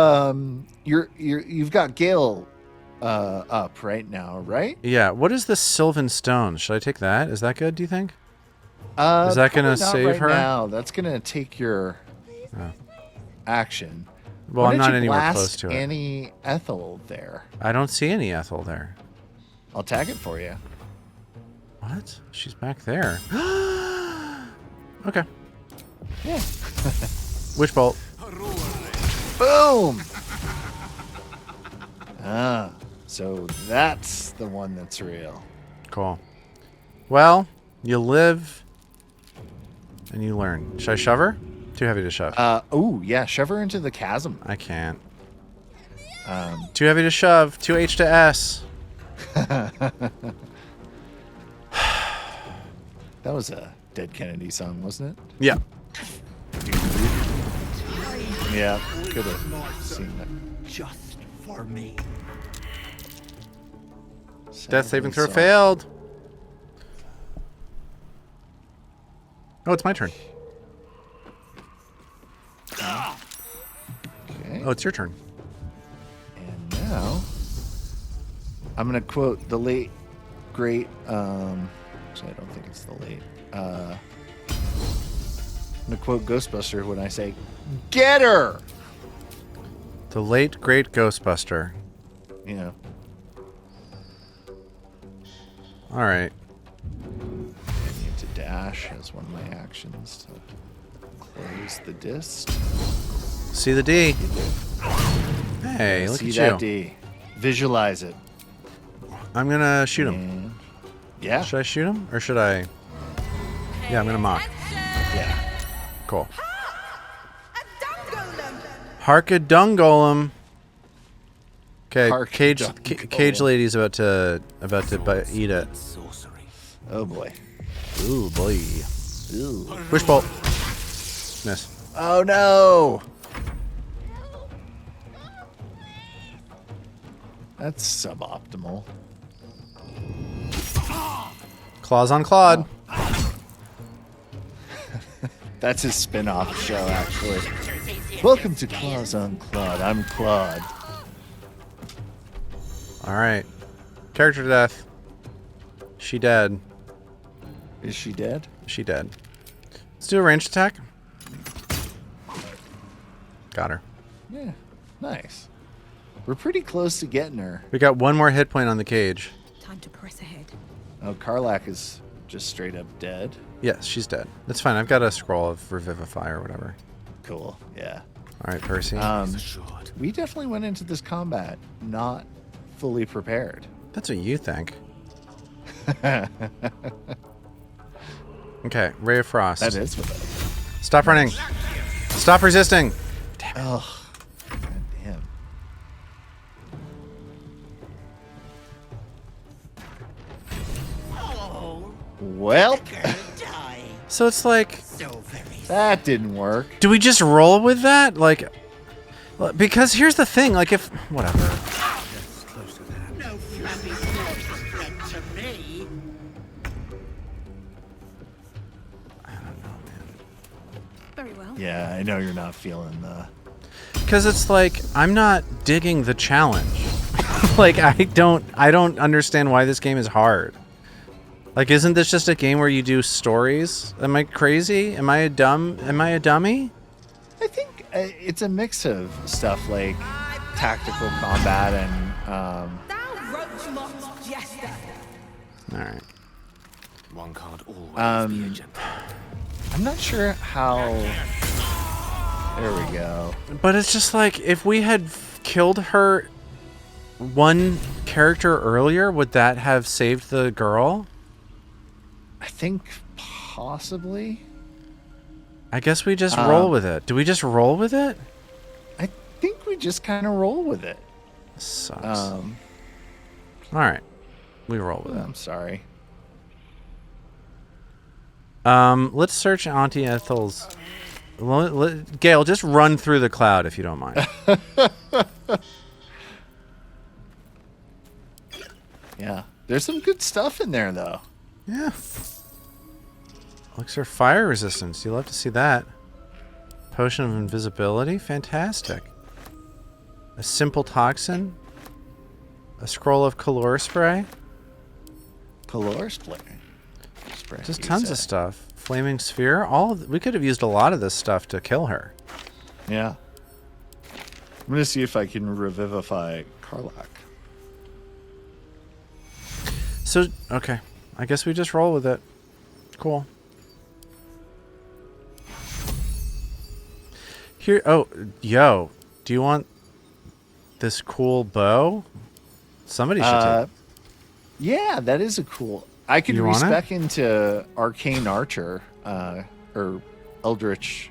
you've got Gale up right now, right? Yeah. What is this Sylvan Stone? Should I take that? Is that good, do you think? Is that gonna probably not save right her? Now. That's gonna take your action. Well, Why I'm don't not you anywhere blast close to it. Any Ethel there? I don't see any Ethel there. I'll tag it for you. What? She's back there. Okay. Yeah. Witch bolt. Boom. Ah, so that's the one that's real. Cool. Well, you live and you learn. Should I shove her? Too heavy to shove. Oh, yeah, shove her into the chasm. I can't. Too heavy to shove. Too H to S. That was a Dead Kennedy song, wasn't it? Yeah. Yeah, could have seen that. Just for me. Death saving throw Sadly failed. Oh, it's my turn. Okay. Oh, it's your turn. And now, I'm going to quote the late, great, actually, I don't think it's the late, I'm going to quote Ghostbuster when I say, "Get her!" The late, great Ghostbuster. You know. All right. I need to dash as one of my actions to close the disc. See the D. Hey, look See at that you. D. Visualize it. I'm going to shoot him. And yeah. Should I shoot him or should I? Yeah, I'm going to mock. Yeah. Cool. Hark a dung golem. Okay, Hark a cage dung cage golem. lady's about to eat it. Sorcery. Oh boy. Ooh boy. Ew. Wish bolt. Miss. Oh no. That's suboptimal. Claws on Claude. That's his spin-off show, actually. Welcome to Claws on Claude. I'm Claude. All right. Character death. She dead. Is she dead? She dead. Let's do a ranged attack. Got her. Yeah. Nice. We're pretty close to getting her. We got one more hit point on the cage. Time to press ahead. Oh, Karlak is just straight up dead. Yes, she's dead. That's fine. I've got a scroll of revivify or whatever. Cool. Yeah. All right, Percy. Assured. We definitely went into this combat not fully prepared. That's what you think. Okay, Ray of Frost. That is what Stop running. Stop resisting. Oh, God damn. Oh, Well, girl, die. So it's like, So very that didn't work. do we just roll with that? Like, because here's the thing. Like, if whatever. Just close to that. no flappy threat to me. Very well. Yeah, I know you're not feeling the... Because it's like I'm not digging the challenge. Like I don't understand why this game is hard. Like, isn't this just a game where you do stories? Am I crazy? Am I a dummy? I think it's a mix of stuff like tactical combat and Thou roach mocked jester. All right. One can't always be a gentleman. I'm not sure how... There we go. But it's just like, if we had killed her one character earlier, would that have saved the girl? I think possibly. I guess we just roll with it. Do we just roll with it? I think we just kind of roll with it. Sucks. Um, All right. We roll with it. I'm sorry. Let's search Auntie Ethel's. Gail, just run through the cloud if you don't mind. Yeah. There's some good stuff in there, though. Yeah. Elixir fire resistance. You'll have to see that. Potion of invisibility. Fantastic. A simple toxin. A scroll of calor spray. Color spray. Just tons of stuff. Flaming sphere. We could have used a lot of this stuff to kill her. Yeah. I'm going to see if I can revivify Karlak. So, okay. I guess we just roll with it. Cool. Here, oh, yo. Do you want this cool bow? Somebody should take. Yeah, that is a cool. I could You want it? respec into Arcane Archer, or Eldritch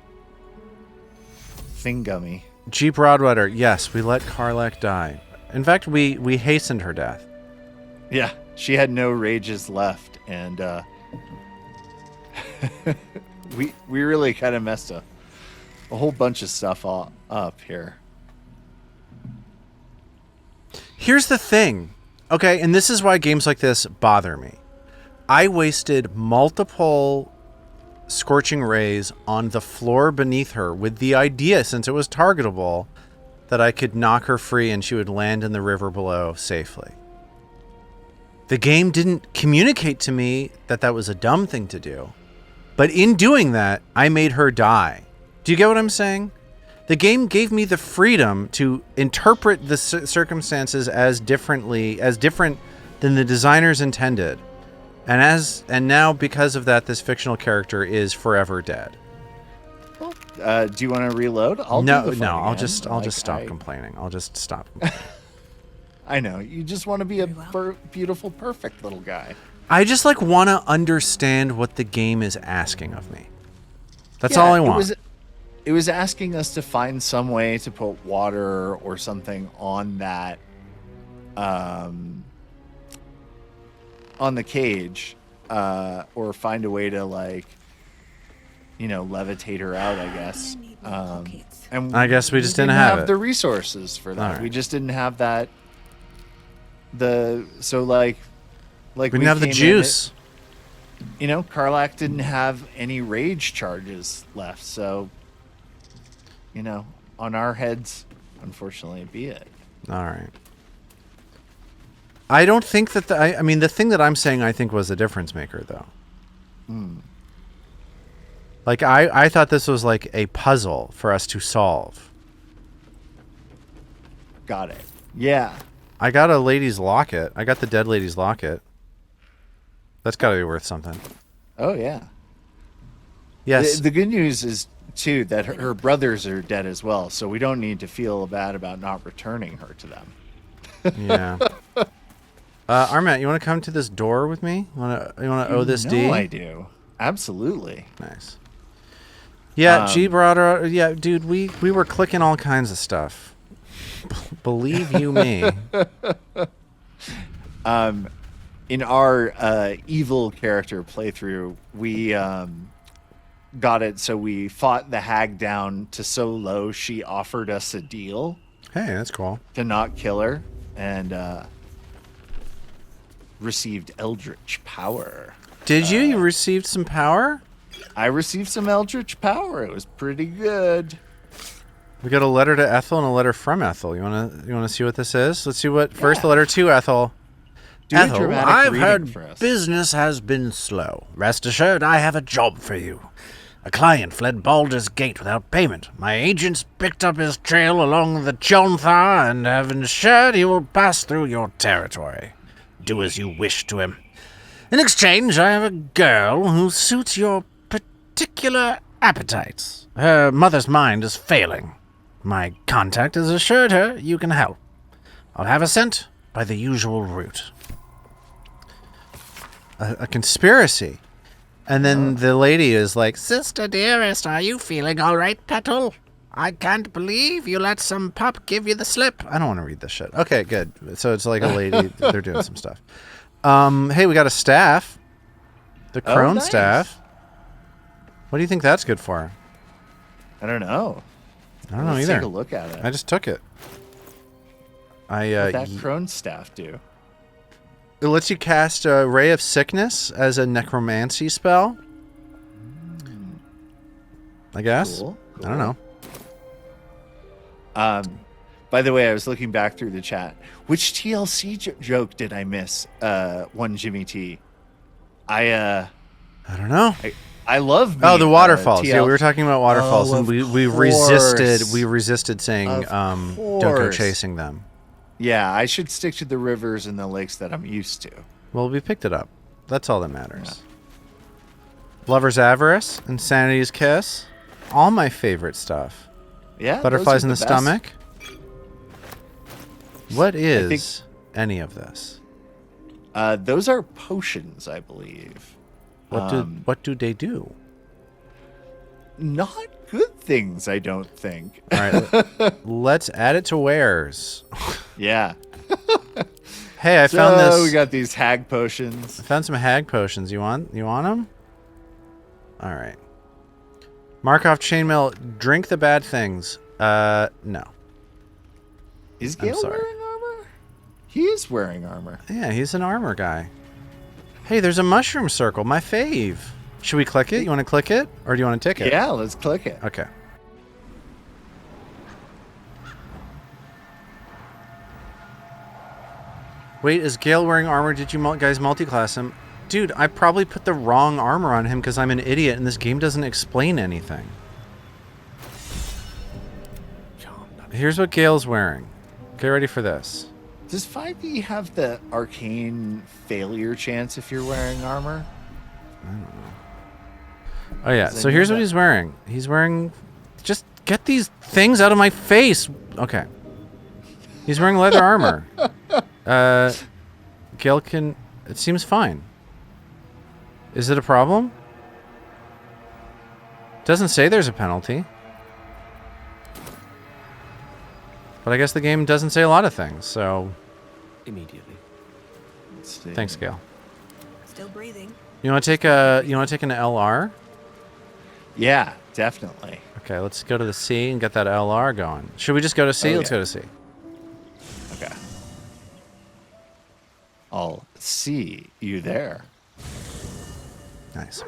Thingummy. G. Broadwater, yes, we let Karlak die. In fact, we hastened her death. Yeah, she had no rages left, and we really kind of messed a whole bunch of stuff up here. Here's the thing, okay, and this is why games like this bother me. I wasted multiple scorching rays on the floor beneath her with the idea, since it was targetable, that I could knock her free and she would land in the river below safely. The game didn't communicate to me that that was a dumb thing to do, but in doing that, I made her die. Do you get what I'm saying? The game gave me the freedom to interpret the circumstances as different than the designers intended. And now, because of that, this fictional character is forever dead. Do you want to reload? I'll I'll just stop complaining. I'll just stop complaining. I know you just want to be a beautiful, perfect little guy. I just want to understand what the game is asking of me. That's all I want. It was asking us to find some way to put water or something on that, on the cage, or find a way to levitate her out, I guess. And I guess we just didn't have it. The resources for that. Right. We just didn't have that. We didn't have the juice. Karlak didn't have any rage charges left, so on our heads, unfortunately, be it. All right. I don't think that the thing that I'm saying I think was a difference maker, though. I thought this was like a puzzle for us to solve. Got it. Yeah. I got a lady's locket. I got the dead lady's locket. That's got to be worth something. Oh, yeah. Yes. The good news is, too, that her brothers are dead as well, so we don't need to feel bad about not returning her to them. Yeah. Armat, you want to come to this door with me? You want to owe this D? No, I do. Absolutely. Nice. Yeah, G Broader. Yeah, dude, we were clicking all kinds of stuff. Believe you me. In our evil character playthrough, we got it so we fought the hag down to so low she offered us a deal. Hey, that's cool. To not kill her, and received eldritch power. Did you? You received some power? I received some eldritch power. It was pretty good. We got a letter to Ethel and a letter from Ethel. You wanna see what this is? Let's see what first the letter to Ethel. Do a Ethel, dramatic I've reading heard for us. business has been slow. Rest assured, I have a job for you. A client fled Baldur's Gate without payment. My agents picked up his trail along the Chontha and have ensured he will pass through your territory. Do as you wish to him. In exchange, I have a girl who suits your particular appetites. Her mother's mind is failing. My contact has assured her you can help. I'll have her sent by the usual route. A conspiracy. And then the lady is like, Sister dearest, are you feeling all right, Petal? I can't believe you let some pup give you the slip. I don't want to read this shit. Okay, good. So it's like a lady. They're doing some stuff. Hey, we got a staff. The crone nice. staff. What do you think that's good for? I don't know. I don't know Let's either. Take a look at it. I just took it. What that crone staff do? It lets you cast a Ray of Sickness as a necromancy spell. I guess. Cool. I don't know. By the way, I was looking back through the chat. Which TLC joke did I miss? One Jimmy T. I don't know. I love. The waterfalls. Yeah, we were talking about waterfalls, and we course. resisted saying don't go chasing them. Yeah, I should stick to the rivers and the lakes that I'm used to. Well, we picked it up. That's all that matters. Yeah. Lover's Avarice, Insanity's Kiss, all my favorite stuff. Yeah, Butterflies in the Stomach. What is any of this? Those are potions, I believe. What do they do? Not good things, I don't think. All right, let's add it to wares. Yeah. Hey, I found this. We got these hag potions. I found some hag potions. You want them? All right. Markov chainmail. Drink the bad things. No. Is I'm Gale sorry. wearing armor? He is wearing armor. Yeah, he's an armor guy. Hey, there's a mushroom circle. My fave. Should we click it? You want to click it, or do you want to tick it? Yeah, let's click it. Okay. Wait, is Gale wearing armor? Did you guys multi-class him? Dude, I probably put the wrong armor on him because I'm an idiot and this game doesn't explain anything. Here's what Gale's wearing. Get ready for this. Does 5e have the arcane failure chance if you're wearing armor? Oh yeah, Does so I know here's what that? he's wearing. He's wearing... Just get these things out of my face! Okay. He's wearing leather armor. Gale can... It seems fine. Is it a problem? Doesn't say there's a penalty. But I guess the game doesn't say a lot of things, so... Immediately. Let's see. Thanks, Gale. Still breathing. You want to take an LR? Yeah, definitely. Okay, let's go to the C and get that LR going. Should we just go to C? Oh, Let's yeah. go to C. Okay. I'll see you there. Nice.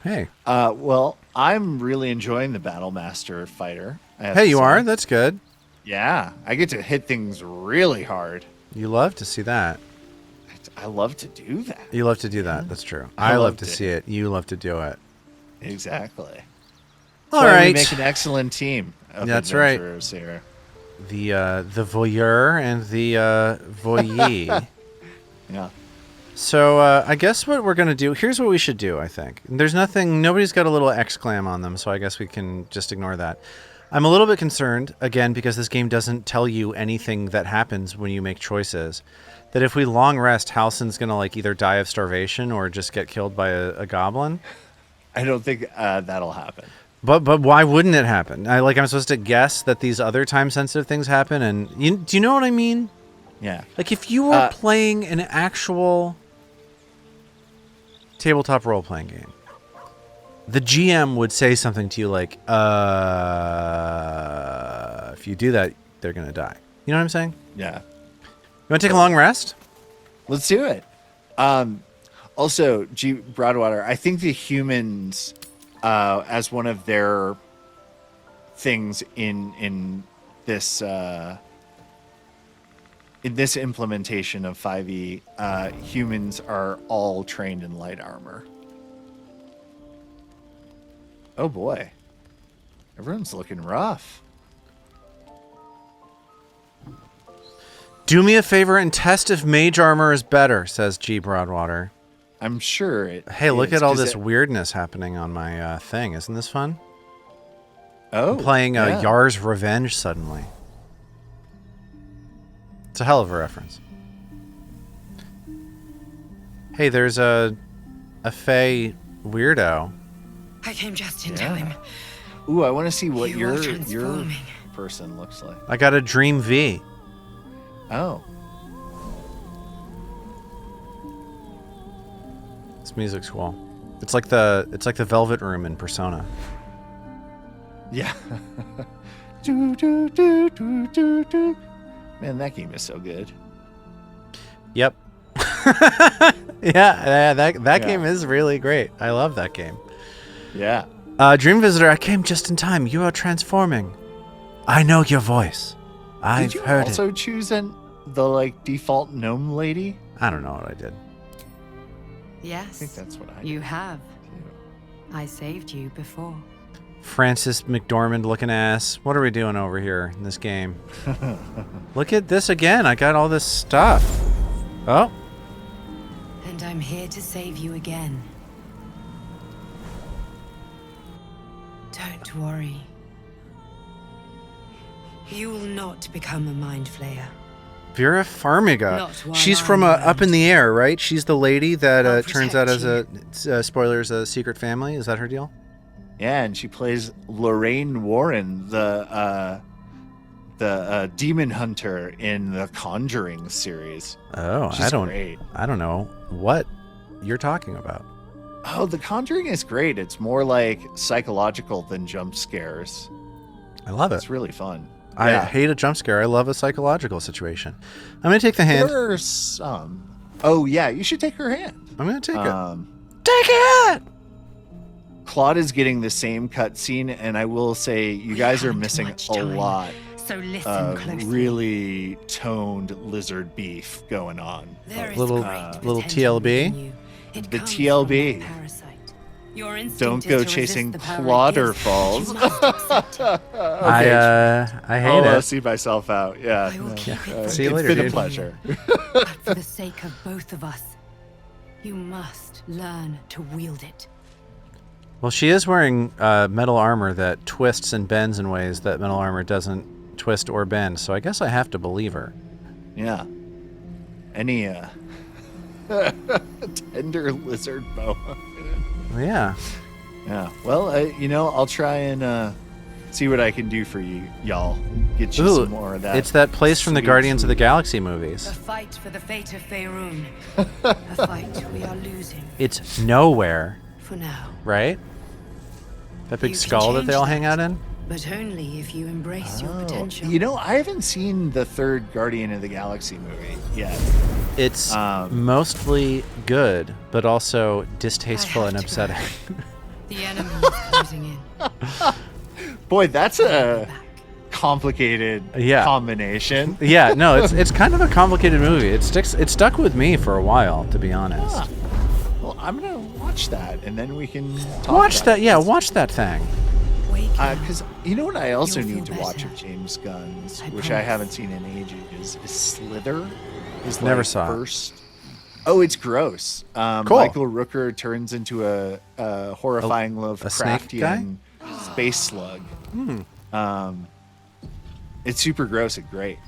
Hey. Well, I'm really enjoying the Battle Master fighter. I have Hey, to you say. are? That's good. Yeah, I get to hit things really hard. You love to see that. I love to do that. You love to do that. That's true. I I love loved to it. see it. You love to do it. Exactly. All That's why right. we make an excellent team of That's right. adventurers here. The voyeur and the voyee. Yeah. So I guess what we're going to do, here's what we should do, I think. There's nothing, nobody's got a little exclam on them, so I guess we can just ignore that. I'm a little bit concerned, again, because this game doesn't tell you anything that happens when you make choices, that if we long rest, Halsin's going to like either die of starvation or just get killed by a goblin. I don't think that'll happen. But why wouldn't it happen? I'm supposed to guess that these other time-sensitive things happen, and do you know what I mean? Yeah. Like, if you were playing an actual tabletop role-playing game, the GM would say something to you like, if you do that, they're going to die. You know what I'm saying? Yeah. You want to take a long rest? Let's do it. Also, G. Broadwater, I think the humans, as one of their things in this implementation of 5e, humans are all trained in light armor. Oh boy, everyone's looking rough. Do me a favor and test if mage armor is better, says G. Broadwater. I'm sure it. Hey, look is, at all 'cause this it- weirdness happening on my thing. Isn't this fun? Oh, I'm playing yeah. Yar's Revenge suddenly. It's a hell of a reference. Hey, there's a Fey weirdo. I came just in time. Ooh, I want to see what You are your transforming. person looks like. I got a Dream V. Oh, This music's cool. It's like the Velvet Room in Persona. yeah. do, do, do, do, do, do. Man, that game is so good. Yep. yeah, that Yeah. game is really great. I love that game. Yeah. Dream Visitor, I came just in time. You are transforming. I know your voice. I've Did you heard also it. choose the default gnome lady? I don't know what I did. I think Yes, that's what I you did. have. I saved you before. Francis McDormand looking ass. What are we doing over here in this game? Look at this again. I got all this stuff. Oh, And I'm here to save you again. Don't worry. You will not become a mind flayer. Vera Farmiga. Not while She's from I'm Up in the Air, right? She's the lady that I'll turns out as protect a spoilers, a secret family. Is that her deal? Yeah, and she plays Lorraine Warren, the demon hunter in the Conjuring series. Oh, She's great. I don't know what you're talking about. Oh, The Conjuring is great. It's more like psychological than jump scares. I love it. It's really fun. I Yeah. hate a jump scare. I love a psychological situation. I'm going to take the hand. There are some. Oh, yeah, you should take her hand. I'm going to take it. Take it! Claude is getting the same cutscene, and I will say you guys are haven't missing much a time, lot So listen of closely. really toned lizard beef going on. There is Little- great little potential TLB? within you. It The comes TLB. from that parasite. Your instinct Don't is go to resist chasing the power it Plodder gives. Falls. You must accept it. I hate I'll it. see myself out. Yeah. I will keep it Uh, See you it's later, been a dude. pleasure. But for the sake of both of us, you must learn to wield it. Well, she is wearing metal armor that twists and bends in ways that metal armor doesn't twist or bend. So I guess I have to believe her. Yeah. Any tender lizard boa. Yeah. Yeah. Well, I'll try and see what I can do for you, y'all. Get you Ooh, some more of that. it's that place from the sweet Guardians of the food. Galaxy A movies. fight for the fate of Faerun. A fight we are losing It's nowhere, for now. right? That big You can skull that they change all hang that. out in? But only if you embrace your potential. I haven't seen the third Guardian of the Galaxy movie yet. It's Um, mostly good, but also distasteful I and have to upsetting. The enemy is closing in. Boy, that's a Back. complicated Yeah. combination. Yeah, no, it's kind of a complicated movie. It stuck with me for a while, to be honest. Ah. Well, I'm gonna watch that, and then we can talk Watch about that, it. yeah, watch that thing. Wake up. Because you know what I also You'll need to feel watch better. of James Gunn's, I which I promise. haven't seen in ages, is Slither. His Never like, saw it. first. Oh, it's gross. Cool. Michael Rooker turns into a horrifying a snake guy? Lovecraftian space slug. It's super gross and great.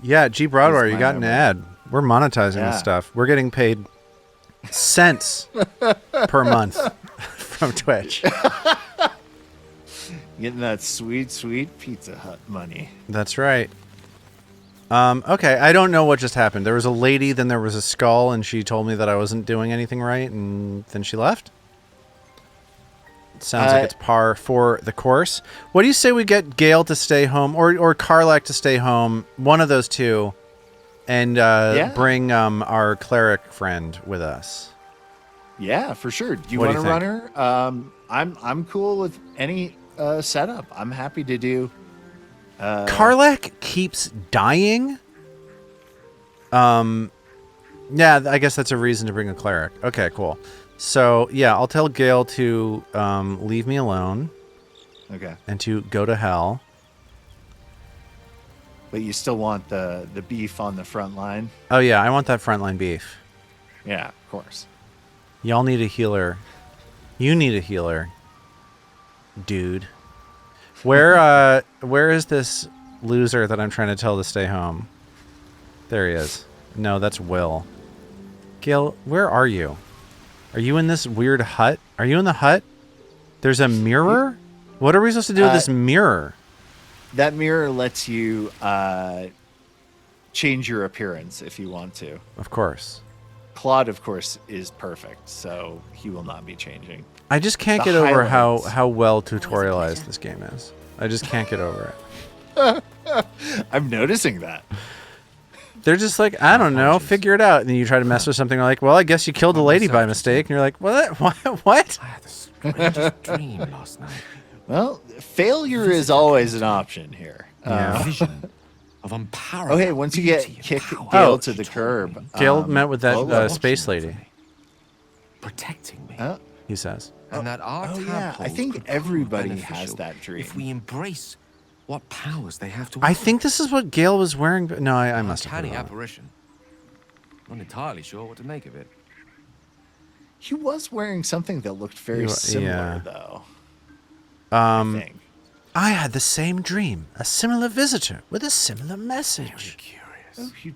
Yeah, G Broadway, you my got an memory. ad. We're monetizing Yeah. this stuff. We're getting paid cents per month from Twitch. Getting that sweet, sweet Pizza Hut money. That's right. Okay, I don't know what just happened. There was a lady, then there was a skull, and she told me that I wasn't doing anything right, and then she left. It sounds like it's par for the course. What do you say we get Gale to stay home, or Karlak to stay home, one of those two, and bring our cleric friend with us? Yeah, for sure. Do you What do want you to think? run her? I'm cool with any setup. I'm happy to do. Karlak keeps dying. Yeah, I guess that's a reason to bring a cleric. Okay, cool. So yeah, I'll tell Gale to leave me alone Okay, and to go to hell. but you still want the beef on the front line. Oh yeah, I want that frontline beef. Yeah, of course. Y'all need a healer. You need a healer, dude. Where is this loser that I'm trying to tell to stay home? There he is. No, that's Will. Gil, where are you? Are you in this weird hut? Are you in the hut? There's a mirror? What are we supposed to do with this mirror? That mirror lets you change your appearance if you want to. Of course. Claude, of course, is perfect, so he will not be changing. I just can't The get over highlights. how well tutorialized this game is. I just can't get over it. I'm noticing that. They're just like, I don't know, figure it out. And then you try to mess with something like, well, I guess you killed a lady by mistake. And you're like, what? What? I had the strangest dream last night. Well, failure is always an option here. Yeah. A vision of unparalleled Okay, once you get beauty and kicked power. Gale Oh, to the curb. Gale met with that Lola- space lady, protecting me. Oh, he says. And that our oh, yeah, I tadpoles think could prove everybody beneficial has that dream. If we embrace what powers they have to I offer. think this is what Gale was wearing. But no, I must have. Uncanny put it on. apparition. Not entirely sure what to make of it. he was wearing something that looked very You- similar, yeah. though. Um, I think. I had the same dream. A similar visitor with a similar message. Curious. You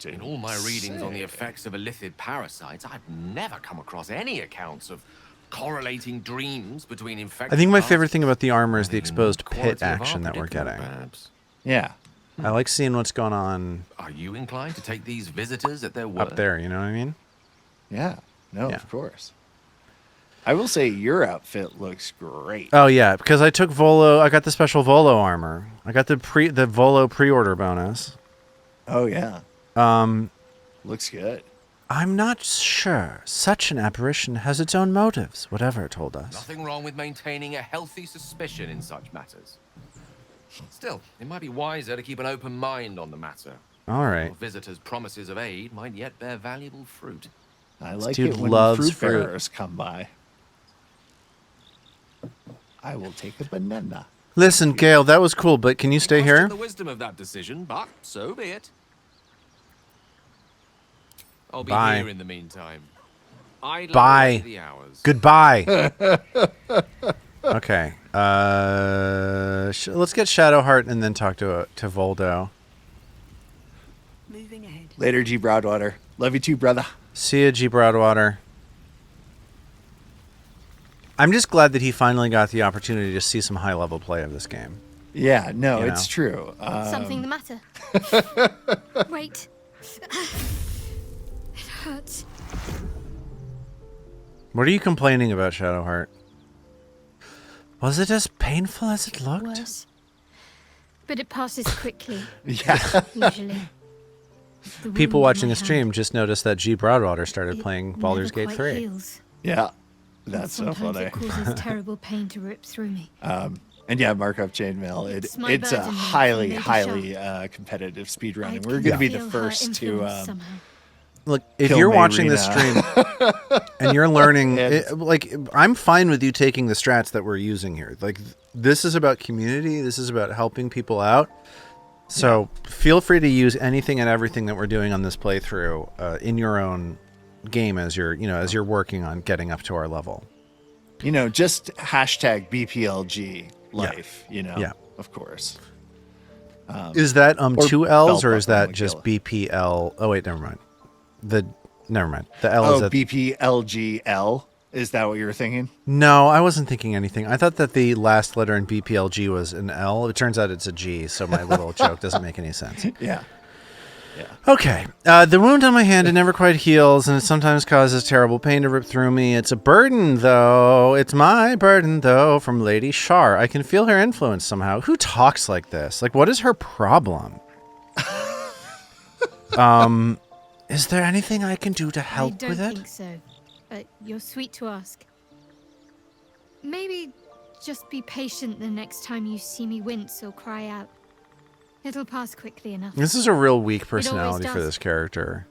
In all my readings on the effects of illithid parasites, I've never come across any accounts of correlating dreams between infected I think my parts. favorite thing about the armor is the Not even exposed quality pit of our action that we're predicament, getting. perhaps. Yeah. I like seeing what's going on Are you inclined to take these visitors at their word? up there, you know what I mean? Yeah. No, Yeah. of course. I will say your outfit looks great. Oh yeah, because I took Volo. I got the special Volo armor. I got the Volo pre-order bonus. Oh yeah. Looks good. I'm not sure. Such an apparition has its own motives, whatever it told us. Nothing wrong with maintaining a healthy suspicion in such matters. Still, it might be wiser to keep an open mind on the matter. All right. Your visitors' promises of aid might yet bear valuable fruit. I like dude it when loves fruit fruit. bearers come by. I will take a banana. Listen, Gail, that was cool, but can you stay Question here? the wisdom of that decision, but so be it. I'll be Bye. here in the meantime. Idling Bye. away the hours. Goodbye. Okay. Let's get Shadowheart and then talk to Voldo. Moving ahead. Later, G. Broadwater. Love you too, brother. See ya, G. Broadwater. I'm just glad that he finally got the opportunity to see some high-level play of this game. Yeah, no, You it's know. true. Something the matter? Wait. It hurts. What are you complaining about, Shadowheart? Was it as painful as it looked? Worse. But it passes quickly, Yeah. usually. The People wound on watching my the stream hand, just noticed that G. Broadwater started it playing Baldur's never Gate quite 3. heals. Yeah. And That's so sometimes funny. it causes terrible pain to rip through me. And yeah, Markup Chainmail. It's my It's a burden now, highly, Lady highly Sharp. competitive I speedrunning. can We're going to be the feel her first to. influence somehow. Look, if Kill you're watching this Mayrina. stream and you're learning, And- I'm fine with you taking the strats that we're using here. Like, this is about community. This is about helping people out. So feel free to use anything and everything that we're doing on this playthrough in your own game as you're working on getting up to our level. Just hashtag BPLG life, Yeah. of course. Is that or two L's or belt is buckle that just McGill. BPL? Oh wait, never mind. Never mind. The L is Oh, at BPLGL? Is that what you were thinking? No, I wasn't thinking anything. I thought that the last letter in BPLG was an L. It turns out it's a G, so my little joke doesn't make any sense. Yeah. Okay. The wound on my hand, it never quite heals, and it sometimes causes terrible pain to rip through me. It's a burden, though. It's my burden, though, from Lady Shar. I can feel her influence somehow. Who talks like this? Like, what is her problem? Is there anything I can do to help I don't with it? think so. But you're sweet to ask. Maybe just be patient the next time you see me wince or cry out. It'll pass quickly enough. This is a real weak always personality for does. this character.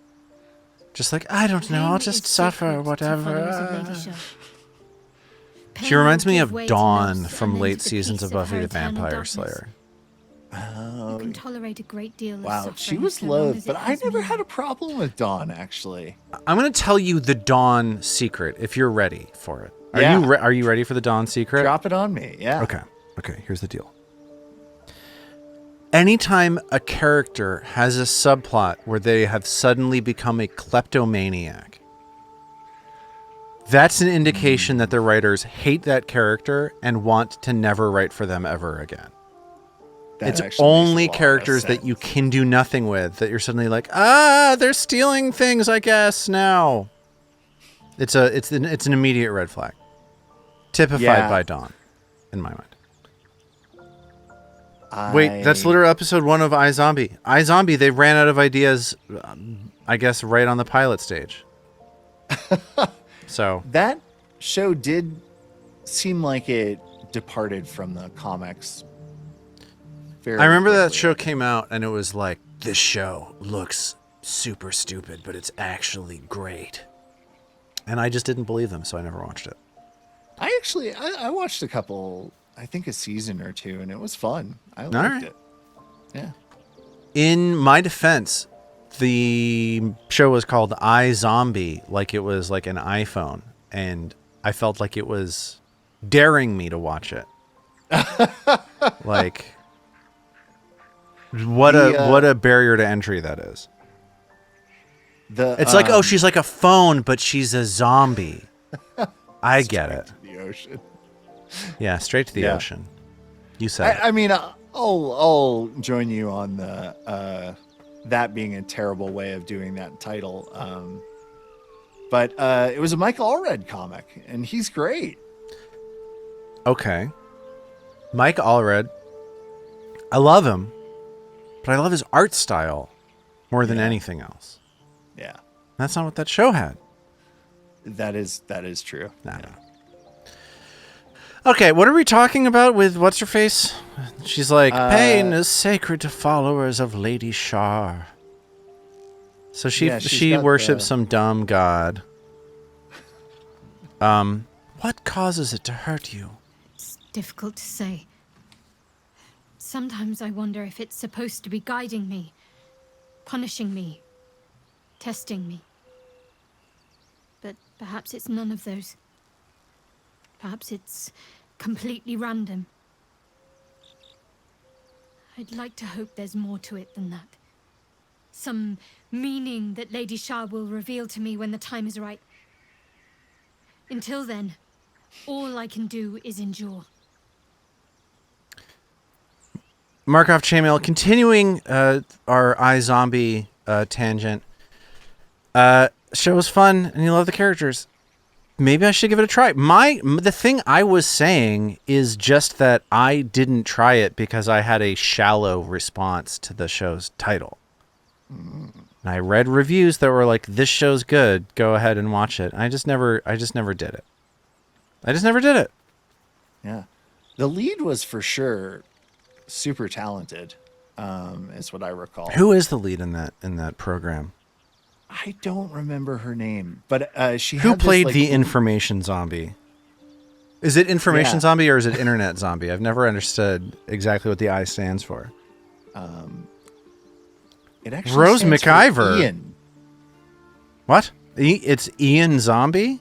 Just like, I don't know, Pain I'll just is suffer, sacred to followers of whatever. Lady Shar. She Pain reminds will me give of way to Dawn loss from and then late to the seasons peace of Buffy her the eternal Vampire darkness. Slayer. You Oh, can tolerate a great deal of wow. suffering She was so long loath, as but it I has never meaning. had a problem with Dawn, actually. I'm going to tell you the Dawn secret if you're ready for it. Are Yeah. are you ready for the Dawn secret? Drop it on me. Yeah. Okay, here's the deal. Anytime a character has a subplot where they have suddenly become a kleptomaniac, that's an indication that the writers hate that character and want to never write for them ever again. That It's actually makes only a lot of characters that you sense. can do nothing with that you're suddenly like, they're stealing things, I guess, now. It's an immediate red flag. Typified Yeah. by Dawn, in my mind. Wait, that's literally episode 1 of iZombie. iZombie, they ran out of ideas, I guess, right on the pilot stage. So, That show did seem like it departed from the comics. Very I remember that quickly. show came out and it was like, this show looks super stupid, but it's actually great. And I just didn't believe them, so I never watched it. I watched a couple, I think a season or two, and it was fun. I liked right. it. Yeah. In my defense, the show was called iZombie, like it was like an iPhone, and I felt like it was daring me to watch it. Like, what a barrier to entry that is. It's like, oh, she's like a phone, but she's a zombie. I get it. The ocean. Yeah, straight to the ocean. You said it. I mean, I'll join you on the that being a terrible way of doing that title. But it was a Michael Allred comic, and he's great. Okay. Mike Allred. I love him, but I love his art style more than anything else. Yeah. That's not what that show had. That is true. Nah. Okay, what are we talking about with what's her face? She's like, pain is sacred to followers of Lady Shar. So she worships some dumb god. What causes it to hurt you? It's difficult to say. Sometimes I wonder if it's supposed to be guiding me, punishing me, testing me. But perhaps it's none of those. Perhaps it's completely random. I'd like to hope there's more to it than that. Some meaning that Lady Shar will reveal to me when the time is right. Until then, all I can do is endure. Markov Chainmail, continuing our iZombie tangent. Show was fun, and you love the characters. Maybe I should give it a try. The thing I was saying is just that I didn't try it because I had a shallow response to the show's title. And I read reviews that were like, "This show's good. Go ahead and watch it." I just never did it. I just never did it. Yeah, the lead was for sure super talented, is what I recall. Who is the lead in that program? I don't remember her name, but she Who had played this, the information zombie? Is it information zombie or is it internet zombie? I've never understood exactly what the I stands for. It actually Rose stands for McIver. Ian. What? It's Ian Zombie?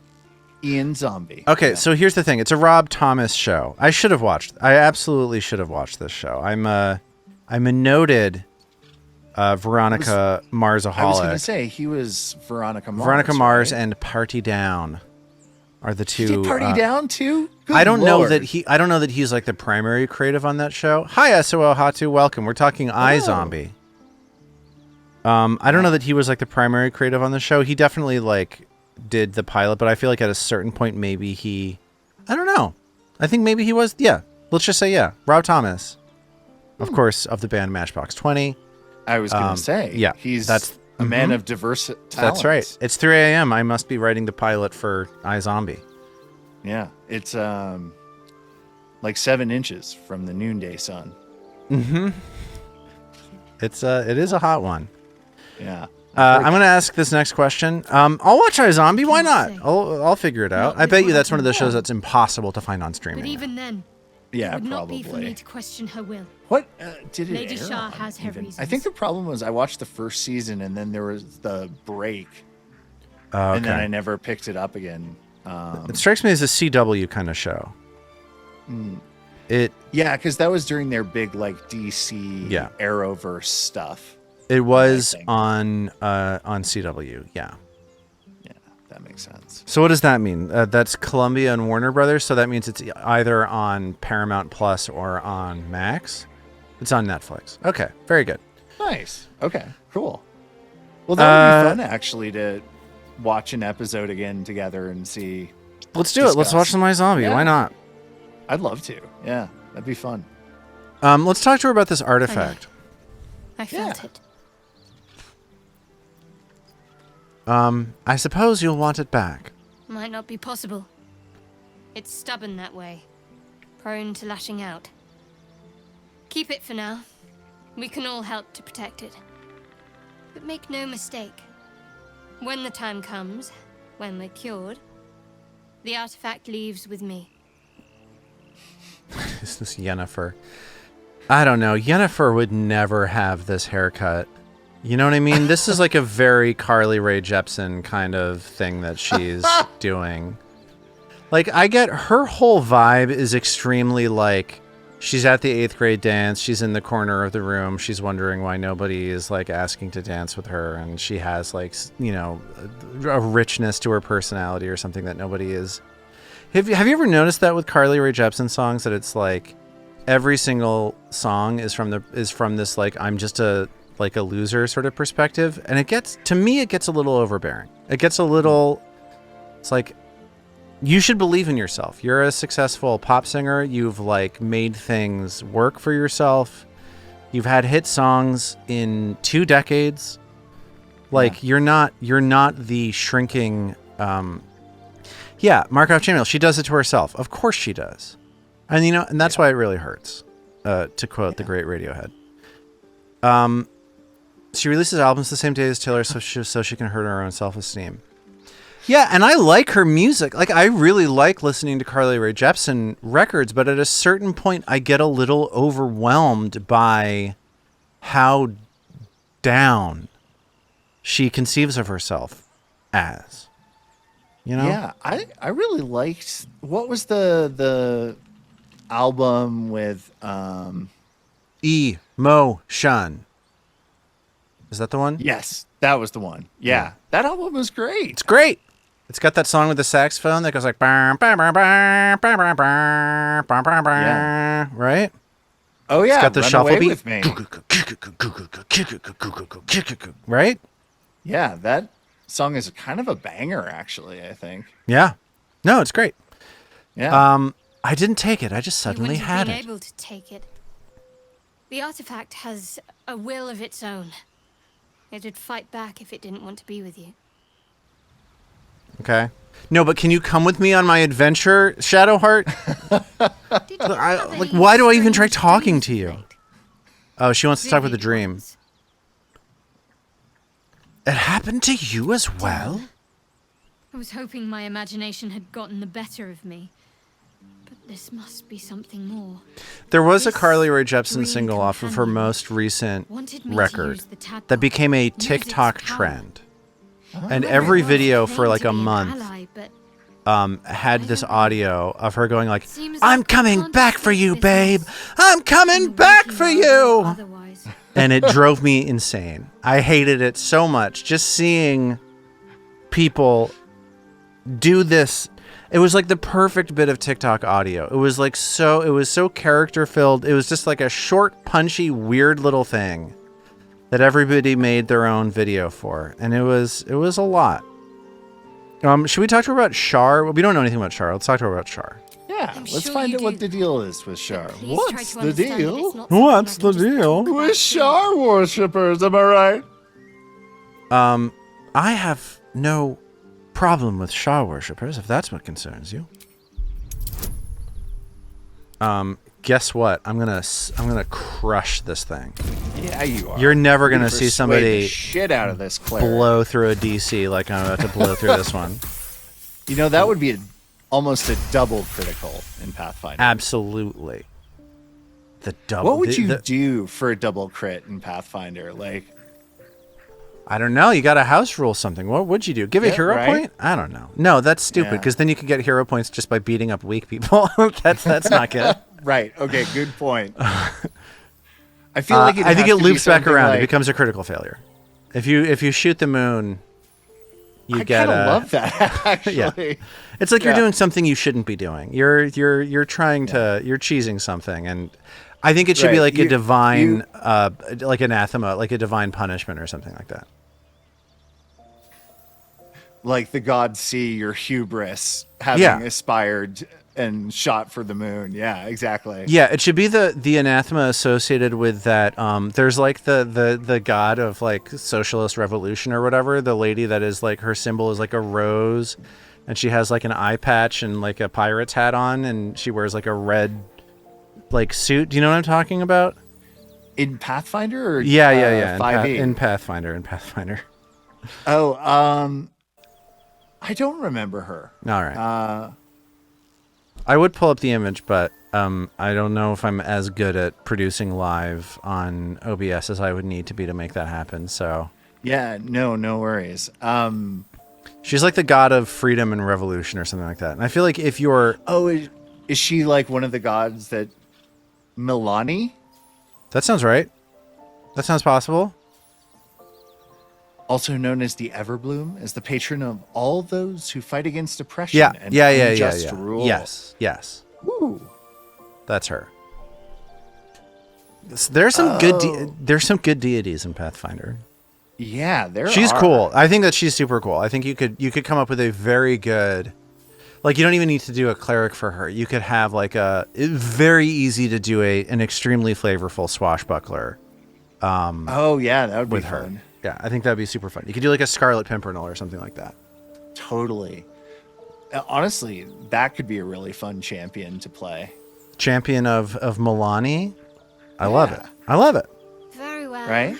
Ian Zombie. Okay, Yeah. so here's the thing. It's a Rob Thomas show. I absolutely should have watched this show. I'm a noted Veronica Marsaholic. I was going to say he was Veronica Mars. Veronica Mars right? and Party Down are the two. He did Party Down too? Good I don't know Lord. that he's like the primary creative on that show. Hi SOL Hatu, welcome. We're talking iZombie. I don't know that he was like the primary creative on the show. He definitely like did the pilot, but I feel like at a certain point maybe I don't know. I think maybe he was. Yeah, let's just say Rob Thomas, of course, of the band Matchbox 20. I was going to say, yeah, he's a man of diverse talents. That's right. It's 3 a.m. I must be writing the pilot for iZombie. Yeah, it's like 7 inches from the noonday sun. Mm-hmm. It is a hot one. Yeah. I'm going to ask this next question. I'll watch iZombie. Why not? I'll figure it out. I bet you that's one of those shows that's impossible to find on streaming. But even then, yeah, it would not probably. be for me to question her will. What did it Lady air Shar on has her even? reasons. I think the problem was I watched the first season and then there was the break, Okay. and then I never picked it up again. It strikes me as a CW kind of show. Yeah, because that was during their big like DC Yeah. Arrowverse stuff. It was I think. on CW. Yeah. Yeah, that makes sense. So what does that mean? That's Columbia and Warner Brothers. So that means it's either on Paramount Plus or on Max. It's on Netflix. Okay, very good. Nice. Okay, cool. Well, that would be fun actually to watch an episode again together and see. Let's do it. Let's watch some iZombie. Yeah. Why not? I'd love to. Yeah, that'd be fun. Let's talk to her about this artifact. I felt Yeah. it. I suppose you'll want it back. Might not be possible. It's stubborn that way. Prone to lashing out. Keep it for now. We can all help to protect it. But make no mistake. When the time comes, when we're cured, the artifact leaves with me. Is this Yennefer? I don't know. Yennefer would never have this haircut. You know what I mean? This is like a very Carly Rae Jepsen kind of thing that she's doing. Like, I get her whole vibe is extremely like she's at the 8th grade dance. She's in the corner of the room. She's wondering why nobody is like asking to dance with her, and she has like a richness to her personality or something that nobody is. Have you ever noticed that with Carly Rae Jepsen songs, that it's like every single song is from this like I'm just a loser sort of perspective, and it gets a little overbearing. It gets a little. It's like, you should believe in yourself. You're a successful pop singer. You've like made things work for yourself. You've had hit songs in 2 decades. Like you're not the shrinking. Markov chainmail. She does it to herself. Of course she does. And and that's why it really hurts. To quote the great Radiohead. She releases albums the same day as Taylor, so she can hurt her own self-esteem. Yeah, and I like her music. Like, I really like listening to Carly Rae Jepsen records, but at a certain point, I get a little overwhelmed by how down she conceives of herself as. Yeah, I really liked, what was the album with Emotion. Is that the one? Yes, that was the one. Yeah. That album was great. It's great. It's got that song with the saxophone that goes like, right? Oh yeah, it's got the Run shuffle Away beat. With Me. Right? Yeah, that song is kind of a banger, actually, I think. Yeah. No, it's great. Yeah. I didn't take it. I just suddenly You wouldn't have had been it. able to take it. The artifact has a will of its own. It'd fight back if it didn't want to be with you. Okay. No, but can you come with me on my adventure, Shadowheart? Did you have any why do I even try strange talking dreams to you? tonight? Oh, she wants to talk with the Vivid dream. ones. It happened to you as well? I was hoping my imagination had gotten the better of me. But this must be something more. There was a This Carly Rae Jepsen dream single off of her companion most recent wanted me to record use the tadpole, that became a use its TikTok power. trend. Oh. And Whoever every it was video claimed for like to a be an month ally, but had this don't know. audio of her going like, seems I'm like I coming can't back for escape you, this babe. mess. I'm coming In the back waking for world or you. otherwise. And it drove me insane. I hated it so much. Just seeing people do this. It was like the perfect bit of TikTok audio. It was so character filled. It was just like a short, punchy, weird little thing that everybody made their own video for. And it was a lot. Should we talk to her about Char? Well, we don't know anything about Char. Let's talk to her about Char. Yeah, I'm let's sure find you out what do. the deal is with Shar. Please try What's to the understand that deal? it's not something What's I can the just deal? talk about With here. Shar worshippers, am I right? I have no problem with Shah worshippers, if that's what concerns you. Guess what? I'm gonna crush this thing. Yeah, you are. You're never gonna Persuade see somebody the shit out of this cleric. blow through a DC like I'm about to blow through this one. You know, that would be almost a double critical in Pathfinder. Absolutely. The double. What would the- you the- do for a double crit in Pathfinder? Like, I don't know. You got to house rule something. What would you do? Give a Yeah, hero right? point? I don't know. No, that's stupid. Yeah. Because then you could get hero points just by beating up weak people. that's not good. right? Okay, good point. I feel like I think it loops back around. Like, It becomes a critical failure. If you shoot the moon, you I get kind a. of love that actually. Yeah. It's like you're Yeah. doing something you shouldn't be doing. You're trying to you're cheesing something, and I think it should be Right. like a You- divine like anathema, like a divine punishment or something like that. Like the gods see your hubris having Yeah. aspired and shot for the moon. Yeah, exactly. Yeah, it should be the anathema associated with that. There's like the god of like socialist revolution or whatever. The lady that is like her symbol is like a rose, and she has like an eye patch and like a pirate's hat on, and she wears like a red like suit. Do you know what I'm talking about? In Pathfinder or Yeah. In 5e? In Pathfinder. Oh, I don't remember her. All right. I would pull up the image, but I don't know if I'm as good at producing live on OBS as I would need to be to make that happen. So Yeah, no worries. she's like the god of freedom and revolution or something like that. And I feel like if you're Oh, is she like one of the gods that Milani, That sounds right. That sounds possible. also known as the Everbloom, is the patron of all those who fight against oppression Yeah. and Yeah. unjust rule. Yes. Ooh. That's her. There's some there's some good deities in Pathfinder. Yeah, She's cool. I think that she's super cool. I think you could come up with a very good, like, you don't even need to do a cleric for her. You could have like very easy to do an extremely flavorful swashbuckler. Oh yeah, that would be with her. fun. Yeah, I think that'd be super fun. You could do like a Scarlet Pimpernel or something like that. Totally. Honestly, that could be a really fun champion to play. Champion of Milani. I love it. I love it. Very well. Right?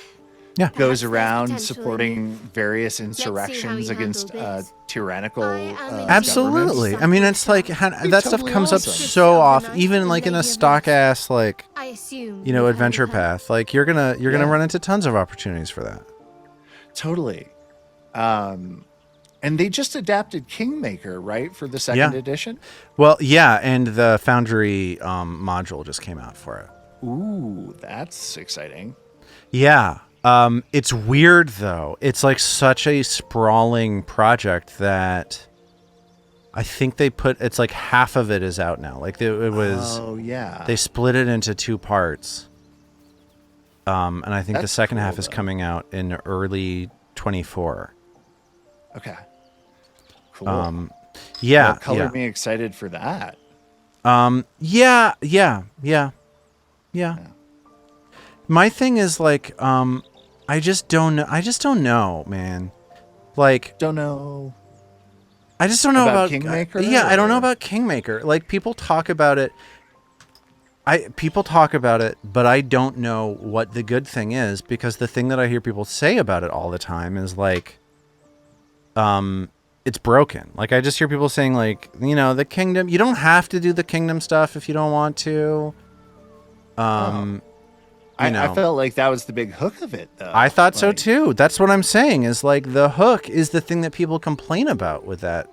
Yeah. Goes Perhaps there's around potential supporting in various see how insurrections you against handle this. tyrannical I am in Absolutely. governments. I mean, it's like that stuff totally comes up awesome. so often, even like in a stock ass like I assume you know you've heard adventure of her. path. Like you're gonna run into tons of opportunities for that. Totally. And they just adapted Kingmaker, right, for the second edition? Well, yeah, and the Foundry module just came out for it. Ooh, that's exciting. Yeah. It's weird though. It's like such a sprawling project that I think it's like half of it is out now. Like it was. Oh yeah. They split it into 2 parts. And I think the That's second cool, half is though. coming out in early 24. Okay. Cool. Yeah. Well, color yeah. me excited for that. Yeah. My thing is like, I just don't know, man. Like, Don't know. I just don't know About about Kingmaker, Yeah, I don't know or- about Kingmaker. Like people talk about it. People talk about it, but I don't know what the good thing is, because the thing that I hear people say about it all the time is like, it's broken. Like I just hear people saying like, you know, the kingdom, you don't have to do the kingdom stuff if you don't want to. I know. felt like that was the big hook of it, though. I thought so Like, too. That's what I'm saying, is like the hook is the thing that people complain about with that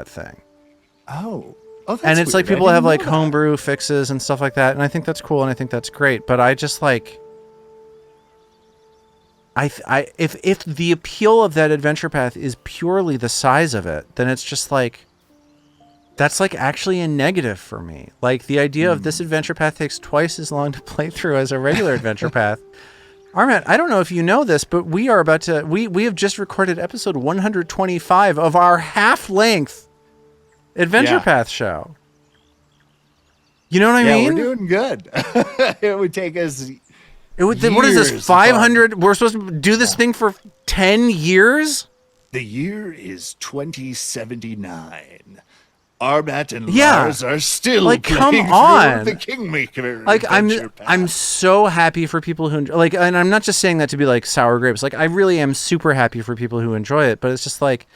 thing. Oh. Oh, that's And it's like weird. I people didn't have know like that. homebrew fixes and stuff like that, and I think that's cool and I think that's great. But I just like, if the appeal of that adventure path is purely the size of it, then it's just like, that's like actually a negative for me. Like the idea of this adventure path takes twice as long to play through as a regular adventure path. Armat, I don't know if you know this, but we are about to, we have just recorded episode 125 of our half-length adventure path show. You know what I mean? We're doing good. It would take us. What is years this, to 500? We're supposed to do this thing for 10 years? The year is 2079. Armat and Yeah. Lars are still Like, come playing through on. the Kingmaker. Like adventure I'm path. so happy for people who like, and I'm not just saying that to be like sour grapes. Like I really am super happy for people who enjoy it, but it's just like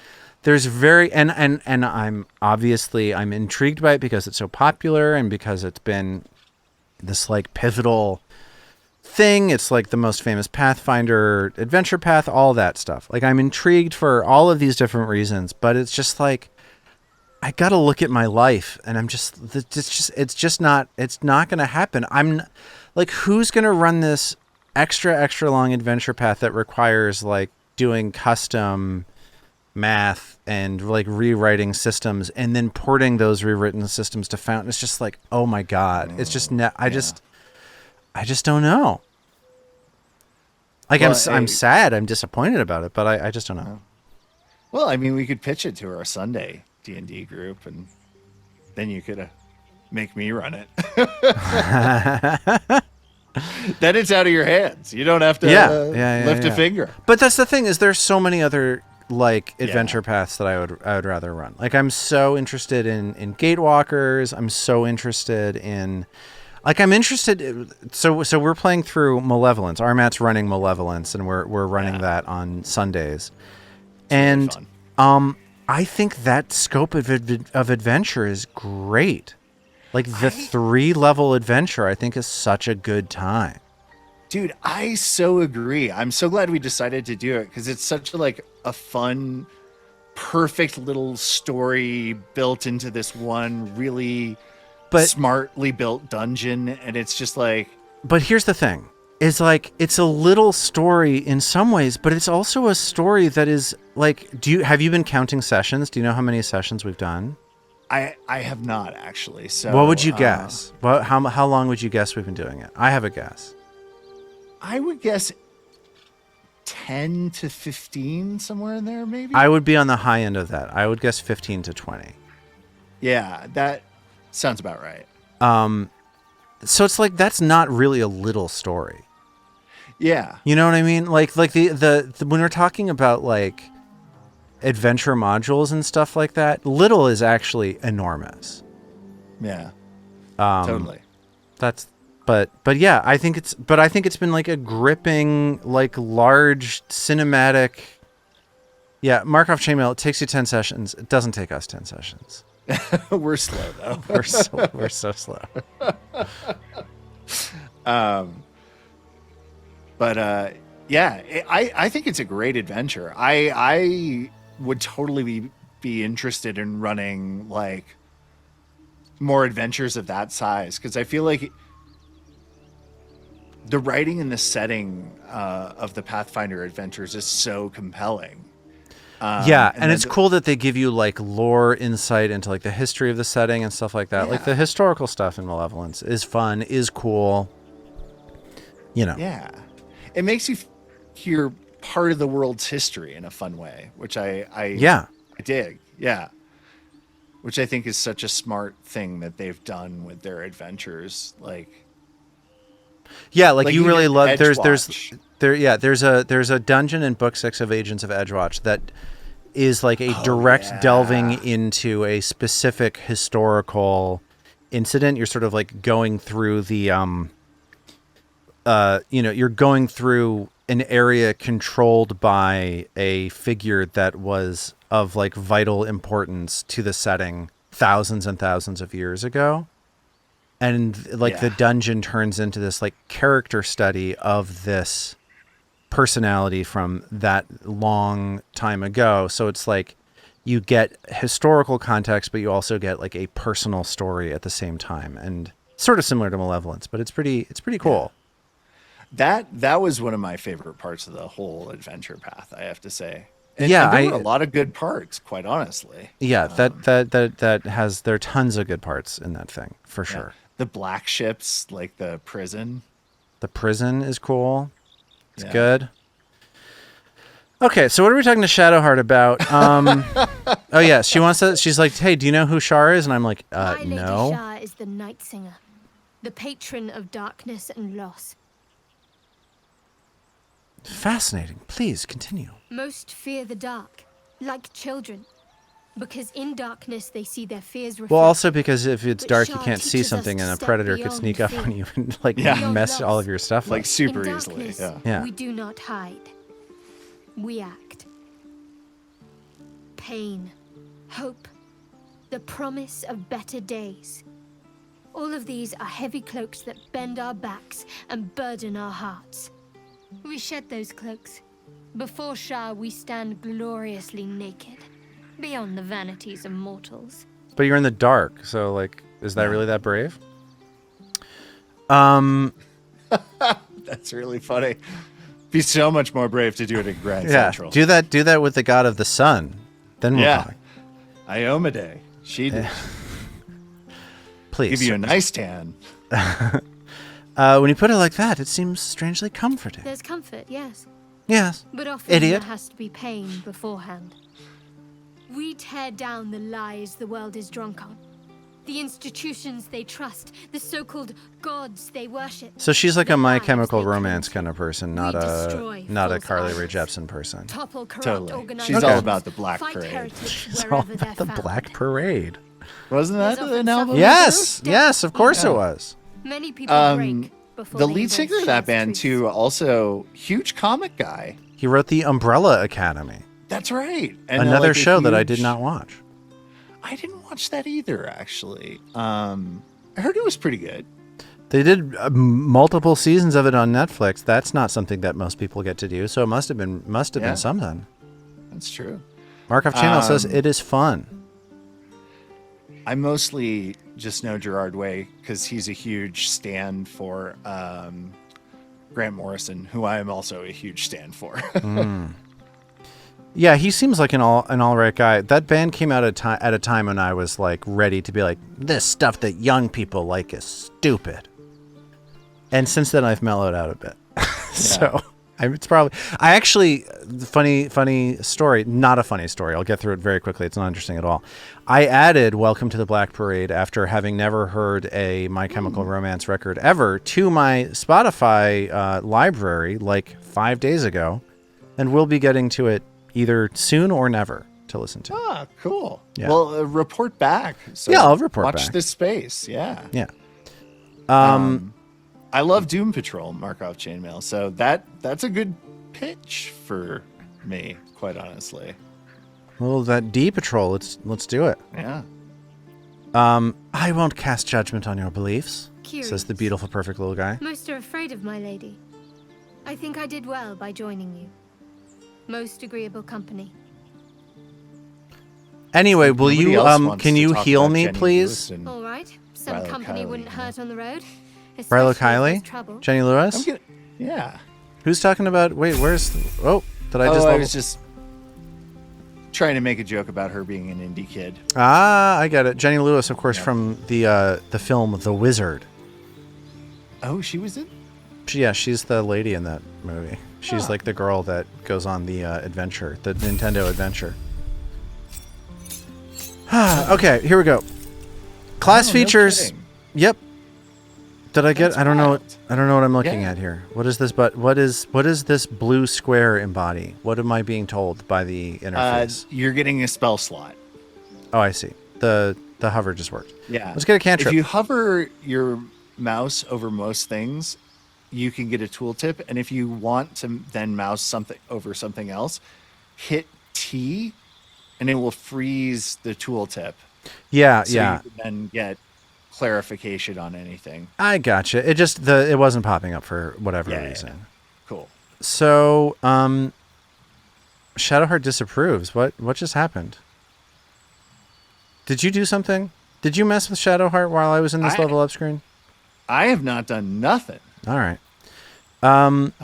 there's very and I'm intrigued by it because it's so popular and because it's been this like pivotal thing. It's like the most famous Pathfinder adventure path, all that stuff. Like I'm intrigued for all of these different reasons, but it's just like I got to look at my life and it's not going to happen. I'm like, who's going to run this extra long adventure path that requires like doing custom math and like rewriting systems and then porting those rewritten systems to Fountain? It's just like, oh my God. It's just, I just don't know. Like Well, I'm sad. I'm disappointed about it, but I just don't know. Well, I mean, we could pitch it to our Sunday D&D group, and then you could make me run it. Then it's out of your hands. You don't have to lift a finger. But that's the thing, is there's so many other like adventure paths that I would rather run. Like I'm so interested in Gatewalkers. I'm so interested in so we're playing through Malevolence. Armat's running Malevolence and we're running that on Sundays. And really fun. I think that scope of adventure is great. Like the 3-level adventure, I think is such a good time. Dude, I so agree. I'm so glad we decided to do it because it's such a fun, perfect little story built into this one really But smartly built dungeon, and it's just like. But here's the thing: is like it's a little story in some ways, but it's also a story that is like. Have you been counting sessions? Do you know how many sessions we've done? I have not actually. So what would you guess? How long would you guess we've been doing it? I have a guess. I would guess 10 to 15, somewhere in there, maybe. I would be on the high end of that. I would guess 15 to 20. Yeah, that sounds about right. So it's like that's not really a little story. Yeah. You know what I mean? Like the when we're talking about like adventure modules and stuff like that, little is actually enormous. Yeah. Totally. But yeah, I think it's been like a gripping, like large cinematic. Yeah, Markov chainmail. It takes you 10 sessions. It doesn't take us 10 sessions. We're slow though. we're so slow. Yeah, I think it's a great adventure. I would totally be interested in running like more adventures of that size, because I feel like the writing and the setting of the Pathfinder adventures is so compelling. Yeah, and it's cool that they give you like lore insight into like the history of the setting and stuff like that. Yeah. Like the historical stuff in Malevolence is fun, is cool. You know. Yeah, it makes you hear part of the world's history in a fun way, which I dig. Yeah, which I think is such a smart thing that they've done with their adventures. Like you really love. There's Edgewatch. a dungeon in book 6 of Agents of Edgewatch that is like a direct delving into a specific historical incident. You're sort of like going through the you're going through an area controlled by a figure that was of like vital importance to the setting thousands and thousands of years ago. And like the dungeon turns into this like character study of this personality from that long time ago. So it's like you get historical context, but you also get like a personal story at the same time, and sort of similar to Malevolence, but it's pretty cool. That was one of my favorite parts of the whole adventure path, I have to say. And Yeah, there were a lot of good parts, quite honestly. Yeah, there are tons of good parts in that thing for sure. The black ships, like the prison. The prison is cool. It's good. Okay, so what are we talking to Shadowheart about? Oh yeah, she wants to. She's like, hey, do you know who Shar is? And I'm like, My Lady no. Shar is the Night Singer, the patron of darkness and loss. Fascinating. Please continue. Most fear the dark, like children, because in darkness they see their fears reflected. Well, also because if it's But dark, you Shar can't see teaches us something, to and a step predator could beyond sneak up fear. on you and like Yeah. mess all of your stuff Like up. super in easily. darkness, Yeah. Yeah. we do not hide. We act. Pain, hope, the promise of better days. All of these are heavy cloaks that bend our backs and burden our hearts. We shed those cloaks. Before Shah, we stand gloriously naked, beyond the vanities of mortals. But you're in the dark, so like, is that really that brave? That's really funny. Be so much more brave to do it in Grand Yeah. Central. Do that with the god of the sun. Then we'll talk. Iomade. She did. Please. Give you a nice tan. When you put it like that, it seems strangely comforting. There's comfort, yes. Yes. But often Idiot. there has to be pain beforehand. We tear down the lies the world is drunk on. The institutions they trust, the so-called gods they worship. So she's like the a My lives Chemical they Romance cling kind to. of person, We not destroy a false Carly Rae idols, Jepsen person. Topple corrupt Totally. organizations, She's all about the Black fight Parade. heretics She's all wherever they're about the found. Black Parade. Wasn't that There's an often album? suffering. Yes, Yeah. yes, of course it was. Many people break before The they lead embrace singer of that Shah's band, truths. too, also huge comic guy. He wrote the Umbrella Academy, That's right. And another like a show that I huge- did not watch. I didn't watch that either, actually. I heard it was pretty good. They did multiple seasons of it on Netflix. That's not something that most people get to do, so it must have been something. That's true. Markov Channel says it is fun. I mostly just know Gerard Way because he's a huge stand for Grant Morrison, who I am also a huge stand for. Yeah, he seems like an all right guy. That band came out at a time when I was like ready to be like, this stuff that young people like is stupid. And since then, I've mellowed out a bit. So it's probably. I actually, funny story. Not a funny story. I'll get through it very quickly. It's not interesting at all. I added "Welcome to the Black Parade" after having never heard a My Chemical Romance record ever to my Spotify library like 5 days ago, and we'll be getting to it either soon or never to listen to. Ah, cool. Yeah. Well, report back. So Yeah, I'll report watch back. this space. Yeah. Yeah. I love Doom Patrol, Markov Chainmail. So that's a good pitch for me, quite honestly. Well, that D Patrol. Let's do it. Yeah. I won't cast judgment on your beliefs, Curious. says the beautiful, perfect little guy. Most are afraid of my lady. I think I did well by joining you. Most agreeable company. Anyway, will Nobody you else wants can to you talk heal about me, Jenny please? Lewis and- All right. Some Rilo company Kiley, wouldn't you know. hurt on the road. Rilo especially if Kiley? there's trouble. Jenny Lewis? Yeah. Who's talking about? Wait, where's? Oh, did I I just? was just trying to make a joke about her being an indie kid. I get it. Jenny Lewis, of course, from the film The Wizard. Oh, she was in? She's the lady in that movie. She's like the girl that goes on the adventure, the Nintendo adventure. Okay, here we go. Class Oh, no features. kidding. Yep. Did I get? That's I don't know. wild. I don't know what I'm looking Yeah. at here. What is this? But what is this blue square embody? What am I being told by the interface? You're getting a spell slot. Oh, I see. The hover just worked. Yeah. Let's get a cantrip. If you hover your mouse over most things, you can get a tooltip. And if you want to then mouse something over something else, hit T and it will freeze the tooltip. Yeah, So yeah. you can then get clarification on anything. I gotcha. It just it wasn't popping up for whatever Yeah, yeah, reason. yeah. Cool. So, Shadowheart disapproves. What just happened? Did you do something? Did you mess with Shadowheart while I was in this level up screen? I have not done nothing. All right.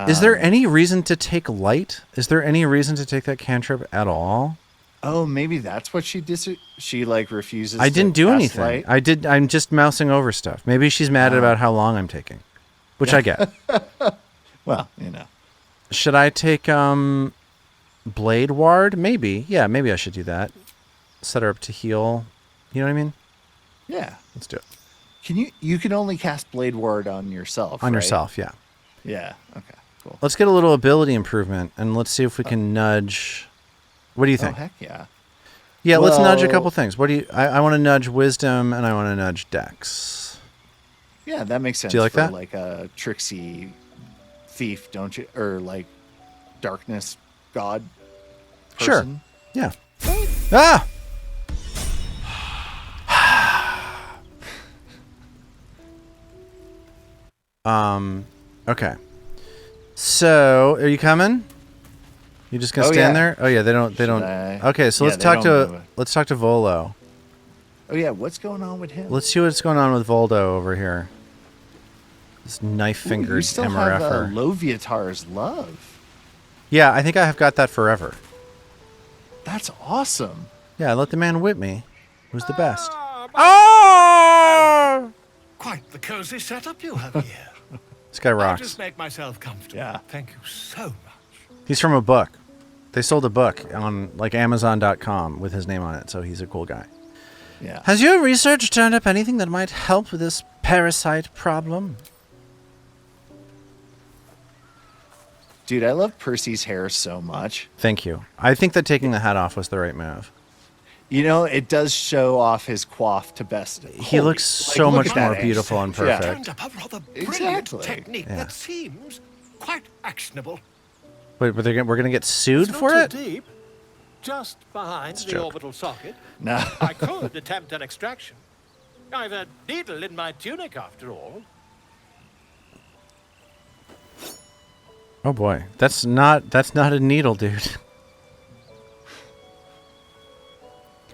Is there any reason to take light? Is there any reason to take that cantrip at all? Oh, maybe that's what she like refuses. I didn't do cast anything. light? I'm just mousing over stuff. Maybe she's mad about how long I'm taking, which I get. Well, you know. Should I take Blade Ward? Maybe. Yeah, maybe I should do that. Set her up to heal. You know what I mean? Yeah. Let's do it. You can only cast Blade Ward on yourself. On right? yourself, yeah. Yeah. Okay. Cool. Let's get a little ability improvement and let's see if we can nudge. What do you Oh think? heck yeah. Yeah, let's nudge a couple Well- things. What do you? I want to nudge wisdom and I want to nudge dex. Yeah, that makes sense. Do you like for that? Like a tricksy thief, don't you? Or like darkness god. Sure. Person. Yeah. Ah. Okay. So, are you coming? You just gonna Oh, stand yeah. there? Oh yeah, they don't. I- Okay, so Yeah, let's they talk don't to move. let's talk to Volo. Oh yeah, what's going on with him? Let's see what's going on with Voldo over here. This Ooh, knife-fingered you still have MRFer. Loviatar's love. Yeah, I think I have got that forever. That's awesome. Yeah, let the man whip me. Who's the best? Quite the cozy setup you have here. This guy I'll rocks. just make myself comfortable. Yeah. Thank you so much. He's from a book. They sold a book on like Amazon.com with his name on it, so he's a cool guy. Yeah. Has your research turned up anything that might help with this parasite problem? Dude, I love Percy's hair so much. Thank you. I think that taking the hat off was the right move. You know, it does show off his coif to best. He Holy- looks so look much at that more edge. beautiful and Yeah. perfect. Turned up a rather brilliant Exactly. technique Yeah. that seems quite actionable. Wait, but we're gonna get sued It's for not it? too deep. Just behind It's a the joke. orbital socket. No. I could attempt an extraction. I've a needle in my tunic after all. Oh boy, that's not a needle, dude.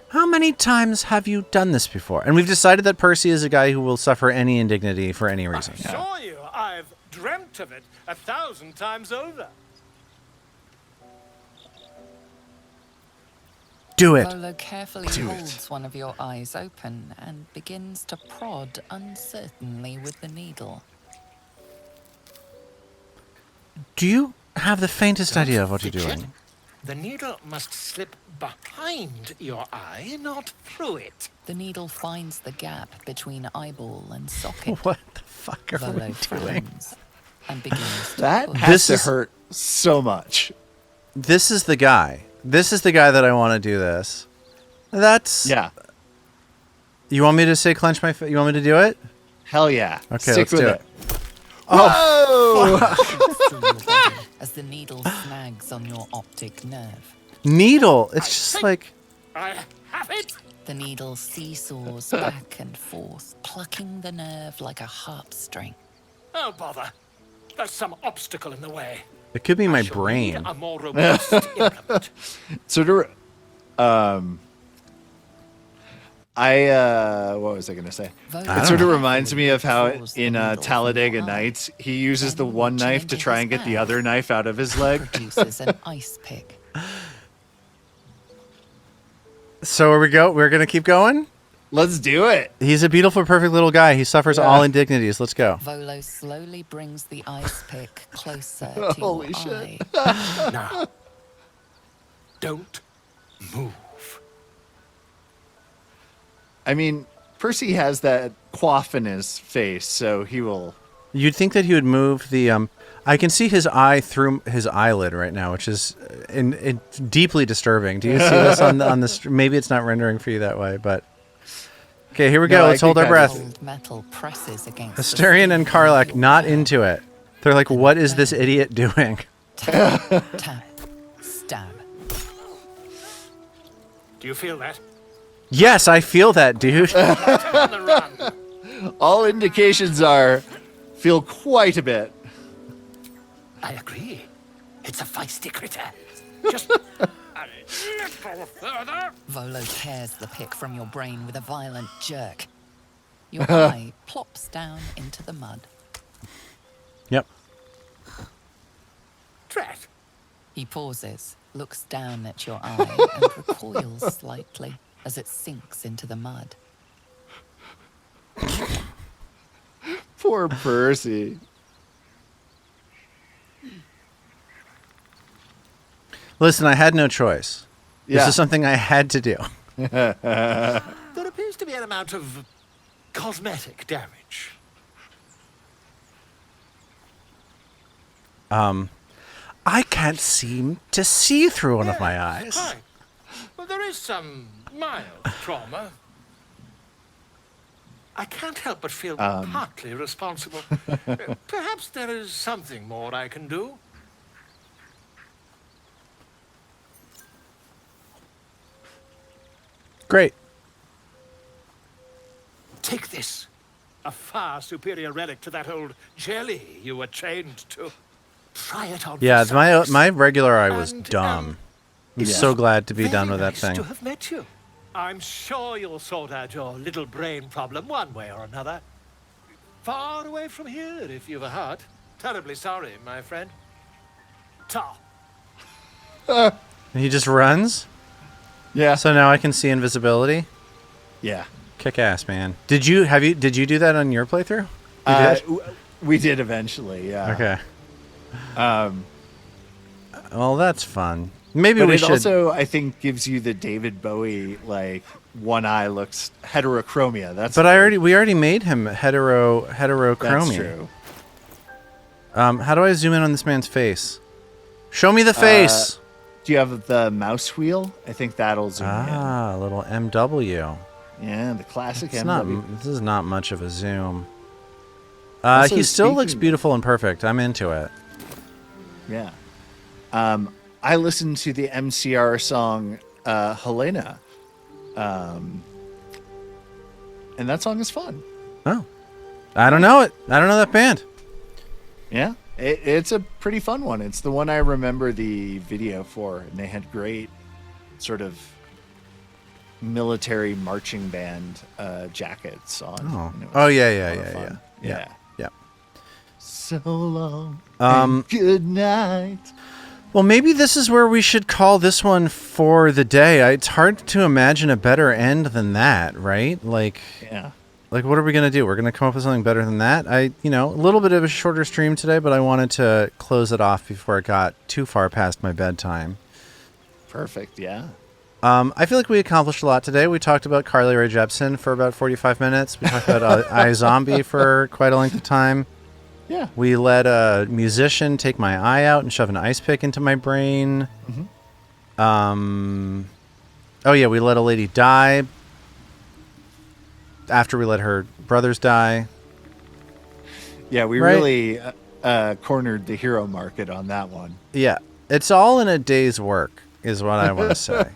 How many times have you done this before? And we've decided that Percy is a guy who will suffer any indignity for any reason. I assure you, I've dreamt of it 1,000 times over. Do it. Volo carefully holds one of your eyes open and begins to prod uncertainly with the needle. Do you have the faintest idea of what you're Fidget. doing? The needle must slip behind your eye, not through it. The needle finds the gap between eyeball and socket. What the fuck are Volo we doing? frowns and begins to That push. has to hurt so much. This is the guy. This is the guy that I want to do this. That's... Yeah. You want me to say clench my... You want me to do it? Hell yeah. Okay, Stick let's with do it. Oh, as the needle snags on your optic nerve. needle. It's just like... I have it. The needle seesaws back and forth, plucking the nerve like a harp string. Oh, bother. There's some obstacle in the way. It could be my I shall brain. need a more robust implement. Sort of, what was I going to say? It sort of reminds me of how in Talladega Nights, he uses the one knife to try and get the other knife out of his leg. Produces an ice pick. So are we go? We're going to keep going? Let's do it. He's a beautiful, perfect little guy. He suffers all indignities. Let's go. Volo slowly brings the ice pick closer to Holy your shit. eye. Now, don't move. I mean, Percy has that quaff in his face, so he will... You'd think that he would move the... I can see his eye through his eyelid right now, which is deeply disturbing. Do you see this on the... Maybe it's not rendering for you that way, but... Okay, here we go. No, Let's hold our breath. Cold metal presses against the Astarion and skin Karlak of not your eye. into it. They're like, what is this idiot doing? Tap, tap, stab. Do you feel that? Yes, I feel that, dude. On the run. All indications are feel quite a bit. I agree. It's a feisty critter. Just a little further. Volo tears the pick from your brain with a violent jerk. Your eye plops down into the mud. Yep. Drat. He pauses, looks down at your eye, and recoils slightly as it sinks into the mud. Poor Percy. Listen, I had no choice. Yeah. This is something I had to do. There appears to be an amount of cosmetic damage. I can't seem to see through one of my eyes. Fine. Well, there is some mild trauma. I can't help but feel partly responsible. Perhaps there is something more I can do. Great. Take this. A far superior relic to that old jelly you were chained to. Try it on. Yeah, for my size. my regular eye was And, dumb. I'm yeah. so glad to be Very done with that nice thing. to have met you. I'm sure you'll sort out your little brain problem one way or another. Far away from here, if you've a heart. Terribly sorry, my friend. Ta. And he just runs. Yeah. So now I can see invisibility. Yeah. Kick ass, man. Did you do that on your playthrough? You did? We did eventually, yeah. Okay. Well, that's fun. Maybe But we it should. also, I think, gives you the David Bowie, like, one eye looks heterochromia. That's But we already made him heterochromia. That's true. How do I zoom in on this man's face? Show me the face. Do you have the mouse wheel? I think that'll zoom A little MW. in. Yeah, the classic It's MW. this is not much of a zoom. Also, He still looks speaking- beautiful and perfect. I'm into it. Yeah. I listened to the MCR song Helena. And that song is fun. Oh, I don't know it. I don't know that band. Yeah. It's a pretty fun one. It's the one I remember the video for, and they had great sort of military marching band jackets on. Oh, and it was oh yeah, a yeah, lot of yeah, fun. yeah, Yeah. yeah. So long. And good night. Well, maybe this is where we should call this one for the day. It's hard to imagine a better end than that, right? Like, Yeah. like what are we gonna do? We're gonna come up with something better than that. A little bit of a shorter stream today, but I wanted to close it off before it got too far past my bedtime. Perfect. Yeah. I feel like we accomplished a lot today. We talked about Carly Rae Jepsen for about 45 minutes. We talked about iZombie for quite a length of time. Yeah. We let a musician take my eye out and shove an ice pick into my brain. Mm-hmm. Oh yeah, we let a lady die after we let her brothers die. Yeah, we Right. really cornered the hero market on that one. Yeah, it's all in a day's work, is what I want to say.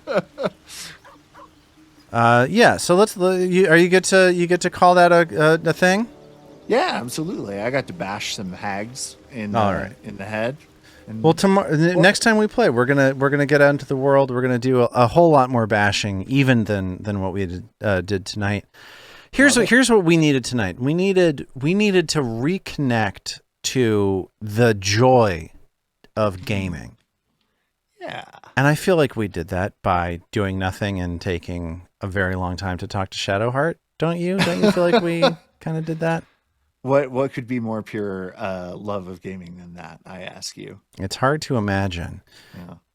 Yeah. So let's. You get to call that a thing? Yeah, absolutely. I got to bash some hags in All right. in the head. And Well, tomorrow, next time we play, we're gonna get out into the world. We're gonna do a whole lot more bashing, even than what we did tonight. Here's what we needed tonight. We needed to reconnect to the joy of gaming. Yeah. And I feel like we did that by doing nothing and taking a very long time to talk to Shadowheart. Don't you? Don't you feel like we kind of did that? What could be more pure love of gaming than that? I ask you. It's hard to imagine.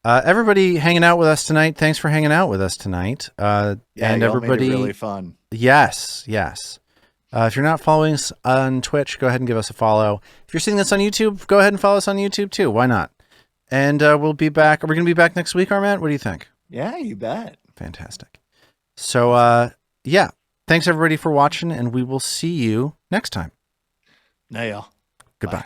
Yeah. Everybody hanging out with us tonight. Thanks for hanging out with us tonight. Yeah, and y'all everybody, made it really fun. Yes. If you're not following us on Twitch, go ahead and give us a follow. If you're seeing this on YouTube, go ahead and follow us on YouTube too. Why not? And we'll be back. Are we going to be back next week, Armat? What do you think? Yeah, you bet. Fantastic. So, yeah. Thanks everybody for watching, and we will see you next time. Now, y'all. Goodbye. Bye.